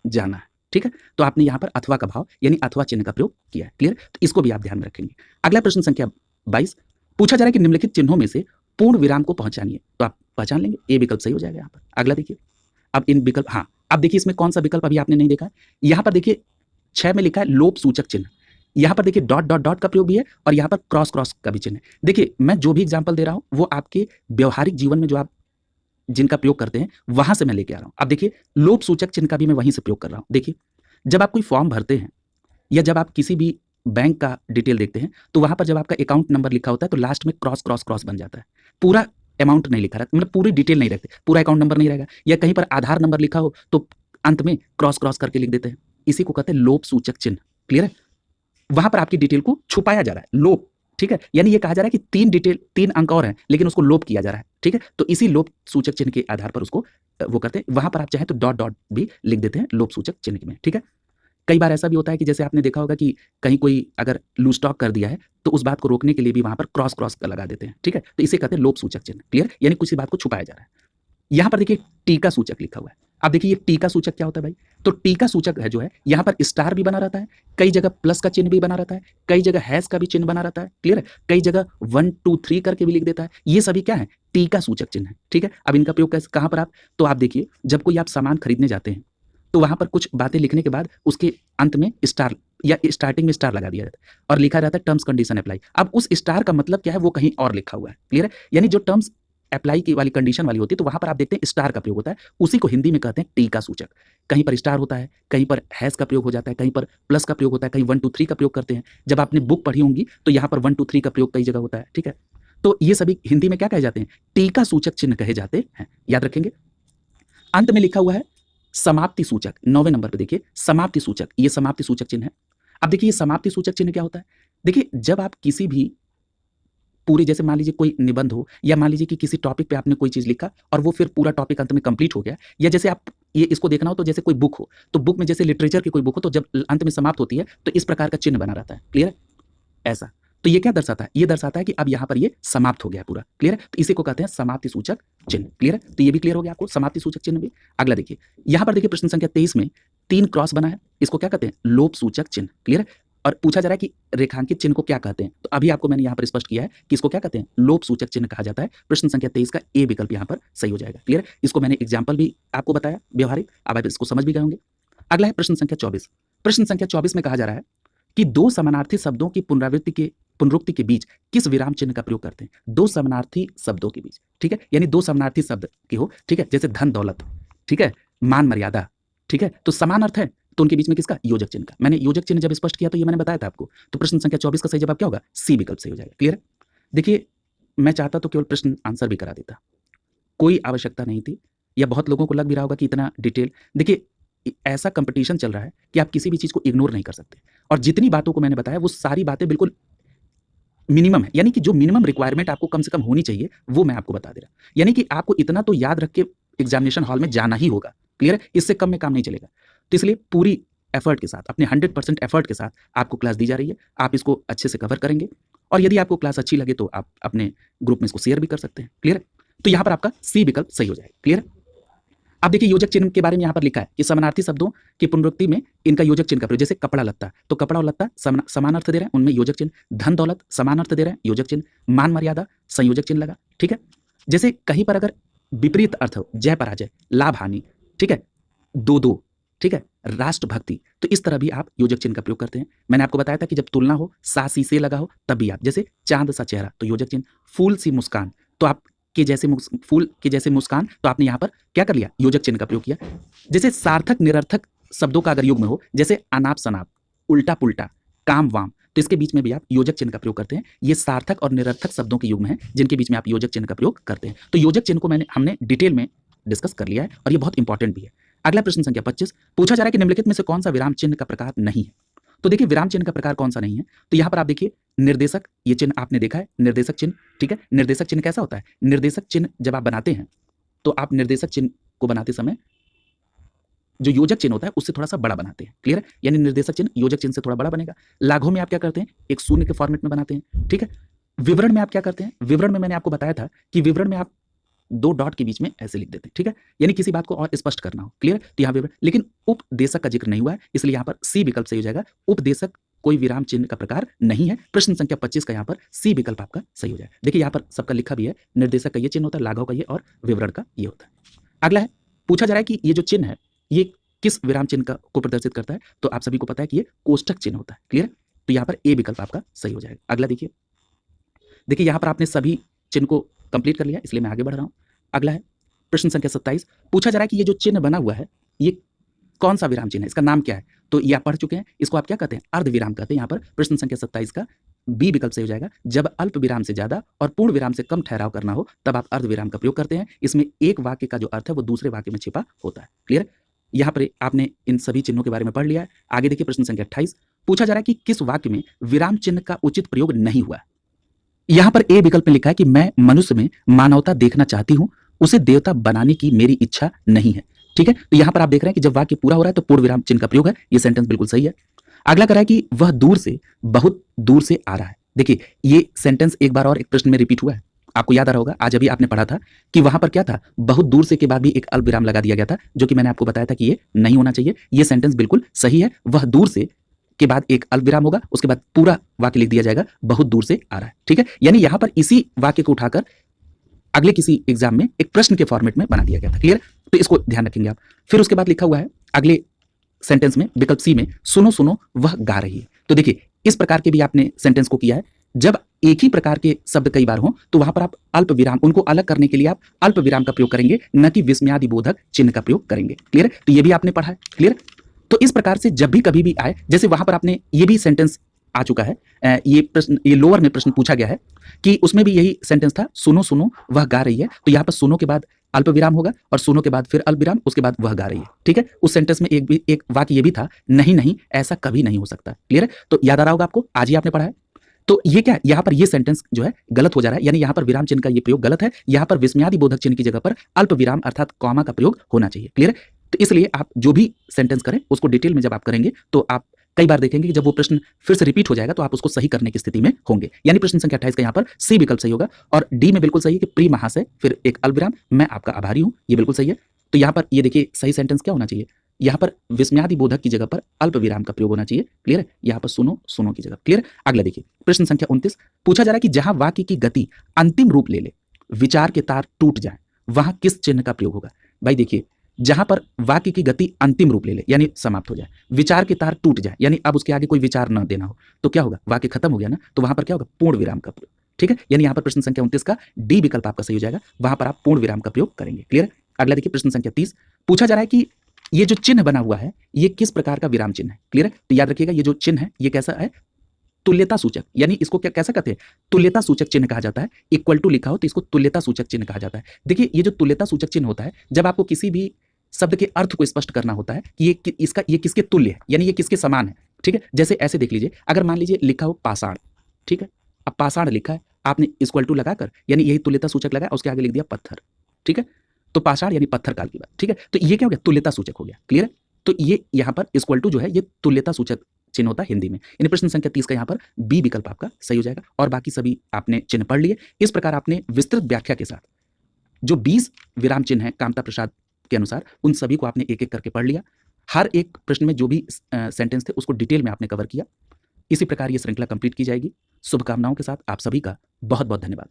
जाना है, ठीक है। तो आपने यहाँ पर अथवा का भाव यानी अथवा चिन्ह का प्रयोग किया है। क्लियर? तो इसको भी आप ध्यान में रखेंगे। अगला प्रश्न संख्या 22, पूछा जा रहा है कि निम्नलिखित चिन्हों में से पूर्ण विराम को पहचानिए। तो आप पहचान लेंगे, ए विकल्प सही हो जाएगा यहाँ पर। अगला देखिए, अब इन विकल्प, हाँ अब देखिए इसमें कौन सा विकल्प अभी आपने नहीं देखा है। यहाँ पर देखिए 6 में लिखा है लोप सूचक चिन्ह। यहाँ पर देखिए डॉट डॉट डॉट का प्रयोग भी है और यहाँ पर क्रॉस क्रॉस का भी चिन्ह है। देखिए मैं जो भी एग्जाम्पल दे रहा हूँ वो आपके व्यवहारिक जीवन में जो आप जिनका प्रयोग करते हैं वहां से मैं लेके आ रहा हूं। अब देखिए लोप सूचक चिन्ह का भी मैं वहीं से प्रयोग कर रहा हूं। देखिए जब आप कोई फॉर्म भरते हैं या जब आप किसी भी बैंक का डिटेल देखते हैं तो वहां पर जब आपका अकाउंट नंबर लिखा होता है तो लास्ट में क्रॉस क्रॉस क्रॉस बन जाता है। पूरा अमाउंट नहीं लिखा रहता, मतलब पूरी डिटेल नहीं रखते, पूरा अकाउंट नंबर नहीं रहेगा। या कहीं पर आधार नंबर लिखा हो तो अंत में क्रॉस क्रॉस करके लिख देते हैं। इसी को कहते हैं लोप सूचक चिन्ह। क्लियर है? वहां पर आपकी डिटेल को छुपाया जा रहा है, लोप, ठीक है। यानी ये कहा जा रहा है कि 3 अंक और हैं लेकिन उसको लोप किया जा रहा है, ठीक है। तो इसी लोप सूचक चिन्ह के आधार पर उसको वो करते हैं। वहां पर आप चाहें तो डॉट डॉट भी लिख देते हैं लोप सूचक चिन्ह में, ठीक है। कई बार ऐसा भी होता है कि जैसे आपने देखा होगा कि कहीं कोई अगर लूज स्टॉक कर दिया है तो उस बात को रोकने के लिए भी वहां पर क्रॉस क्रॉस का लगा देते हैं, ठीक है। तो इसे कहते हैं लोप सूचक चिन्ह। क्लियर? यानी किसी बात को छुपाया जा रहा है। यहाँ पर देखिए टीका सूचक लिखा हुआ है। अब देखिए ये टीका सूचक क्या होता है भाई? तो टीका सूचक है जो है यहाँ पर स्टार भी बना रहता है, कई जगह प्लस का चिन्ह भी बना रहता है, कई जगह हैश का भी चिन्ह बना रहता है। क्लियर है? कई जगह 1 2 3 करके भी लिख देता है। ये सभी क्या है? टीका सूचक चिन्ह है, ठीक है। अब इनका प्रयोग कैसे, कहां पर आप, तो आप देखिए जब कोई आप सामान खरीदने जाते हैं तो वहां पर कुछ बातें लिखने के बाद उसके अंत में स्टार या स्टार्टिंग में स्टार लगा दिया जाता है और लिखा रहता है टर्म्स कंडीशन अप्लाई। अब उस स्टार का मतलब क्या है वो कहीं और लिखा हुआ है। क्लियर है? यानी जो टर्म्स अप्लाई की वाली कंडीशन वाली होती है तो वहां पर आप देखते हैं स्टार का प्रयोग होता है। उसी को हिंदी में कहते हैं टीका सूचक। कहीं पर स्टार होता है, कहीं पर हैश का प्रयोग हो जाता है, कहीं पर प्लस का प्रयोग होता है, कहीं 1 2 3 का प्रयोग करते हैं। जब आपने बुक पढ़ी होंगी तो यहाँ पर 1 2 3 का प्रयोग कई जगह होता है, ठीक है। तो ये सभी हिंदी में क्या कहे जाते हैं? टीका सूचक चिन्ह कहे जाते हैं, याद रखेंगे। अंत में लिखा हुआ है समाप्ति सूचक, 9वें नंबर पर देखिए समाप्ति सूचक, ये समाप्ति सूचक चिन्ह है। अब देखिए ये समाप्ति सूचक चिन्ह क्या होता है? देखिए जब आप किसी भी पूरी, जैसे मान लीजिए कोई निबंध हो या मान लीजिए कि किसी टॉपिक पे आपने कोई चीज लिखा और वो फिर पूरा टॉपिक अंत में कंप्लीट हो गया, या जैसे आप ये इसको देखना हो तो जैसे कोई बुक हो तो बुक में जैसे लिटरेचर की कोई बुक हो तो जब अंत में समाप्त होती है तो इस प्रकार का चिन्ह बना रहता है। क्लियर है? ऐसा तो ये क्या दर्शाता है? ये दर्शाता है कि अब यहाँ पर ये समाप्त हो गया पूरा। क्लियर है? तो इसी को कहते हैं समाप्ति सूचक चिन्ह। क्लियर है? तो ये भी क्लियर हो गया आपको, समाप्ति सूचक चिन्ह भी। अगला देखिए, यहाँ पर देखिए प्रश्न संख्या 23 में 3 क्रॉस बना है, इसको क्या कहते हैं? लोप सूचक चिन्ह। क्लियर है? और पूछा जा रहा है कि रेखांकित चिन्ह को क्या कहते हैं, तो अभी आपको मैंने यहाँ पर स्पष्ट किया है कि इसको क्या कहते हैं? लोप सूचक चिन्ह कहा जाता है। प्रश्न संख्या 23 का ए विकल्प यहाँ पर सही हो जाएगा। क्लियर? इसको मैंने एग्जाम्पल भी आपको बताया व्यवहारिक, अब आप इसको समझ भी गए होंगे। अगला है प्रश्न संख्या 24। प्रश्न संख्या 24 में कहा जा रहा है कि 2 समानार्थी शब्दों की पुनरुक्ति के बीच किस विराम चिन्ह का प्रयोग करते हैं? 2 समानार्थी शब्दों के बीच, ठीक है। यानी 2 समानार्थी शब्द की हो, ठीक है, जैसे धन दौलत, ठीक है, मान मर्यादा, ठीक है, तो समान अर्थ है तो उनके बीच में किसका? योजक चिन्ह का। मैंने योजक चिन्ह जब स्पष्ट किया तो ये मैंने बताया था आपको। तो प्रश्न संख्या 24 का सही जवाब क्या होगा? सी विकल्प सही हो जाएगा। क्लियर है? देखिए मैं चाहता तो केवल प्रश्न आंसर भी करा देता, कोई आवश्यकता नहीं थी, या बहुत लोगों को लग भी रहा होगा कि इतना डिटेल। देखिए ऐसा कंपटीशन चल रहा है कि आप किसी भी चीज को इग्नोर नहीं कर सकते, और जितनी बातों को मैंने बताया वो सारी बातें बिल्कुल मिनिमम है, यानी कि जो मिनिमम रिक्वायरमेंट आपको कम से कम होनी चाहिए वो मैं आपको बता दे रहा हूं। यानी कि आपको इतना तो याद रख के एग्जामिनेशन हॉल में जाना ही होगा। क्लियर है? इससे कम में काम नहीं चलेगा। तो इसलिए पूरी एफर्ट के साथ, अपने 100% एफर्ट के साथ आपको क्लास दी जा रही है। आप इसको अच्छे से कवर करेंगे, और यदि आपको क्लास अच्छी लगे तो आप अपने ग्रुप में इसको शेयर भी कर सकते हैं। क्लियर है? तो यहाँ पर आपका सी विकल्प सही हो जाएगा। क्लियर है? अब देखिए योजक चिन्ह के बारे में यहाँ पर लिखा है कि समानार्थी शब्दों की पुनरुक्ति में इनका योजक चिन्ह का प्रयोग, जैसे कपड़ा लत्ता, तो कपड़ा और लत्ता समान अर्थ दे रहे हैं, उनमें योजक चिन्ह। धन दौलत समान अर्थ दे रहे हैं, योजक चिन्ह। मान मर्यादा संयोजक चिन्ह लगा, ठीक है। जैसे कहीं पर अगर विपरीत अर्थ हो, जय पराजय, लाभ हानि, ठीक है, दो, ठीक है, राष्ट्रभक्ति, तो इस तरह भी आप योजक चिन्ह का प्रयोग करते हैं। मैंने आपको बताया था कि जब तुलना हो, सा सी से लगा हो, तब भी आप, जैसे चांद सा चेहरा तो योजक चिन्ह, फूल सी मुस्कान तो आप के जैसे फूल के जैसे मुस्कान, तो आपने यहाँ पर क्या कर लिया? योजक चिन्ह का प्रयोग किया। जैसे सार्थक निरर्थक शब्दों का अगर युग्म हो, जैसे अनाप शनाप, उल्टा पुल्टा, काम वाम, तो इसके बीच में भी आप योजक चिन्ह का प्रयोग करते हैं। ये सार्थक और निरर्थक शब्दों के युग्म हैं जिनके बीच में आप योजक चिन्ह का प्रयोग करते हैं। तो योजक चिन्ह को हमने डिटेल में डिस्कस कर लिया है और ये बहुत इंपॉर्टेंट भी है। अगला प्रश्न संख्या 25, पूछा जा रहा है कि निम्नलिखित में से कौन सा विराम चिन्ह का प्रकार नहीं है? तो देखिए विराम चिन्ह का प्रकार कौन सा नहीं है, तो यहाँ पर आप देखिए निर्देशक, ये चिन्ह आपने देखा है निर्देशक चिन्ह, ठीक है। निर्देशक चिन्ह कैसा होता है, निर्देशक चिन्ह जब आप बनाते हैं तो आप निर्देशक चिन्ह को बनाते समय जो योजक चिन्ह होता है उससे थोड़ा सा बड़ा बनाते हैं, क्लियर है। यानी निर्देशक चिन्ह योजक चिन्ह से थोड़ा बड़ा बनेगा। लाघव में आप क्या करते हैं, एक शून्य के फॉर्मेट में बनाते हैं, ठीक है। विवरण में आप क्या करते हैं, विवरण में मैंने आपको बताया था कि विवरण में आप दो डॉट के बीच में ऐसे लिख देते हैं, ठीक है, यानी किसी बात को और स्पष्ट करना हो, क्लियर। तो यहाँ विवरण, लेकिन उपदेशक का जिक्र नहीं हुआ है, इसलिए यहाँ पर सी विकल्प सही हो जाएगा। उपदेशक कोई विराम चिन्ह का प्रकार नहीं है। प्रश्न संख्या 25 का यहाँ पर सी विकल्प आपका सही हो जाएगा। देखिए यहाँ पर सबका लिखा भी है, निर्देशक का ये चिन्ह होता है, लाघव का ये और विवरण का ये होता है। अगला है, पूछा जा रहा है कि ये जो चिन्ह है ये किस विराम चिन्ह का को प्रदर्शित करता है, तो आप सभी को पता है कि ये कोष्टक चिन्ह होता है, क्लियर। तो यहाँ पर ए विकल्प आपका सही हो जाएगा। अगला देखिए, देखिए यहाँ पर आपने सभी चिन्ह को कंप्लीट कर लिया, इसलिए मैं आगे बढ़ रहा हूँ। अगला है प्रश्न संख्या 27, पूछा जा रहा है कि ये जो चिन्ह बना हुआ है ये कौन सा विराम चिन्ह है, इसका नाम क्या है, तो ये आप पढ़ चुके हैं, इसको आप क्या कहते हैं, अर्ध विराम कहते हैं। यहाँ पर प्रश्न संख्या 27 का बी विकल्प सही हो जाएगा। जब अल्प विराम से ज्यादा और पूर्ण विराम से कम ठहराव करना हो तब आप अर्ध विराम का प्रयोग करते हैं। इसमें एक वाक्य का जो अर्थ है वो दूसरे वाक्य में छिपा होता है, क्लियर। यहाँ पर आपने इन सभी चिन्हों के बारे में पढ़ लिया है। आगे देखिए प्रश्न संख्या 28, पूछा जा रहा है कि किस वाक्य में विराम चिन्ह का उचित प्रयोग नहीं हुआ। यहाँ पर ए विकल्प में लिखा है कि मैं मनुष्य में मानवता देखना चाहती हूँ, उसे देवता बनाने की मेरी इच्छा नहीं है, ठीक है। तो यहाँ पर आप देख रहे हैं कि जब वाक्य पूरा हो रहा है तो पूर्ण विराम चिन्ह का प्रयोग है, ये सेंटेंस बिल्कुल सही है। अगला कह रहा है कि वह दूर से, बहुत दूर से आ रहा है। देखिए ये सेंटेंस एक बार और एक प्रश्न में रिपीट हुआ है, आपको याद आ रहा होगा, आज अभी आपने पढ़ा था कि वहां पर क्या था, बहुत दूर से के बाद भी एक अल्प विराम लगा दिया गया था, जो कि मैंने आपको बताया था कि ये नहीं होना चाहिए। ये सेंटेंस बिल्कुल सही है, वह दूर से के बाद एक अल्प विराम होगा, उसके बाद पूरा वाक्य लिख दिया जाएगा बहुत दूर से आ रहा है, ठीक है। यानी यहां पर इसी वाक्य को उठाकर अगले किसी एग्जाम में एक प्रश्न के फॉर्मेट में बना दिया गया था, क्लियर। तो इसको ध्यान रखेंगे आप। फिर उसके बाद लिखा हुआ है अगले सेंटेंस में विकल्प सी में, सुनो सुनो वह गा रही है। तो देखिए इस प्रकार के भी आपने सेंटेंस को किया है। जब एक ही प्रकार के शब्द कई बार हो तो वहां पर आप अल्प विराम, उनको अलग करने के लिए आप अल्प विराम का प्रयोग करेंगे, न कि विस्मयादि बोधक चिन्ह का प्रयोग करेंगे, क्लियर। तो ये भी आपने पढ़ा है, क्लियर। तो इस प्रकार से जब भी कभी भी आए, जैसे वहां पर आपने ये भी सेंटेंस आ चुका है, ये प्रश्न, ये लोअर में प्रश्न पूछा गया है कि उसमें भी यही सेंटेंस था, सुनो सुनो वह गा रही है। तो यहाँ पर सुनो के बाद अल्प विराम होगा और सुनो के बाद फिर अल्प विराम, उसके बाद वह गा रही है, ठीक है। उस सेंटेंस में एक वाक्य ये भी था, नहीं नहीं ऐसा कभी नहीं हो सकता, क्लियर है। तो याद आ रहा होगा आपको, आज ही आपने पढ़ा है। तो ये क्या, यहाँ पर ये सेंटेंस जो है गलत हो जा रहा है, यानी यहाँ पर विराम चिन्ह का ये प्रयोग गलत है। यहाँ पर विस्मयादि बोधक चिन्ह की जगह पर अल्प विराम अर्थात कॉमा का प्रयोग होना चाहिए, क्लियर है। तो इसलिए आप जो भी सेंटेंस करें उसको डिटेल में जब आप करेंगे तो आप कई बार देखेंगे कि जब वो प्रश्न फिर से रिपीट हो जाएगा तो आप उसको सही करने की स्थिति में होंगे। यानी प्रश्न संख्या 28 का यहाँ पर सी विकल्प सही होगा। और डी में बिल्कुल सही है कि प्रिय महाशय फिर एक अल्पविराम, मैं आपका आभारी हूँ, ये बिल्कुल सही है। तो यहाँ पर ये देखिए सही सेंटेंस क्या होना चाहिए, यहाँ पर विस्मयादि बोधक की जगह पर अल्प विराम का प्रयोग होना चाहिए, क्लियर है। यहाँ पर सुनो सुनो की जगह, क्लियर। अगला देखिए प्रश्न संख्या 29, पूछा जा रहा है कि जहां वाक्य की गति अंतिम रूप ले ले, विचार के तार टूट जाए, वहां किस चिन्ह का प्रयोग होगा। भाई देखिए जहां पर वाक्य की गति अंतिम रूप ले ले यानी समाप्त हो जाए, विचार के तार टूट जाए यानी अब उसके आगे कोई विचार न देना हो, तो क्या होगा, वाक्य खत्म हो गया ना, तो वहां पर क्या होगा, पूर्ण विराम का प्रयोग, ठीक है। यानी यहाँ पर प्रश्न संख्या 29 का डी विकल्प आपका सही हो जाएगा, वहां पर आप पूर्ण विराम का प्रयोग करेंगे, क्लियर। अगला देखिए प्रश्न संख्या 30, पूछा जा रहा है कि ये जो चिन्ह बना हुआ है ये किस प्रकार का विराम चिन्ह है, क्लियर है। तो याद रखिएगा ये जो चिन्ह है ये कैसा है, तुल्यता सूचक, यानी इसको क्या कैसा कहते हैं, तुल्यता सूचक चिन्ह कहा जाता है। इक्वल टू लिखा हो तो इसको तुल्यता सूचक चिन्ह कहा जाता है। देखिए ये जो तुल्यता सूचक चिन्ह होता है, जब आपको किसी भी शब्द के अर्थ को स्पष्ट करना होता है कि ये किसके तुल्य है, यानी ये किसके समान है, ठीक है। जैसे ऐसे देख लीजिए, अगर मान लीजिए लिखा हो पाषाण, ठीक है, अब पाषाण लिखा है, आपने इक्वल टू लगाकर यानी यही तुल्यता सूचक लगाया, उसके आगे लिख दिया पत्थर, ठीक है। तो पाषाण यानी पत्थर काल की बात, ठीक है। तो ये क्या हो गया, तुल्यता सूचक हो गया, क्लियर है। तो ये यहाँ पर इक्वल टू जो है ये तुल्यता सूचक चिन्ह होता है हिंदी में। यानी प्रश्न संख्या 30 का यहाँ पर बी विकल्प आपका सही हो जाएगा। और बाकी सभी आपने चिन्ह पढ़ लिए। इस प्रकार आपने विस्तृत व्याख्या के साथ जो 20 विराम चिन्ह है कामता प्रसाद के अनुसार, उन सभी को आपने एक एक करके पढ़ लिया। हर एक प्रश्न में जो भी सेंटेंस थे उसको डिटेल में आपने कवर किया। इसी प्रकार ये श्रृंखला कंप्लीट की जाएगी। शुभकामनाओं के साथ आप सभी का बहुत बहुत धन्यवाद।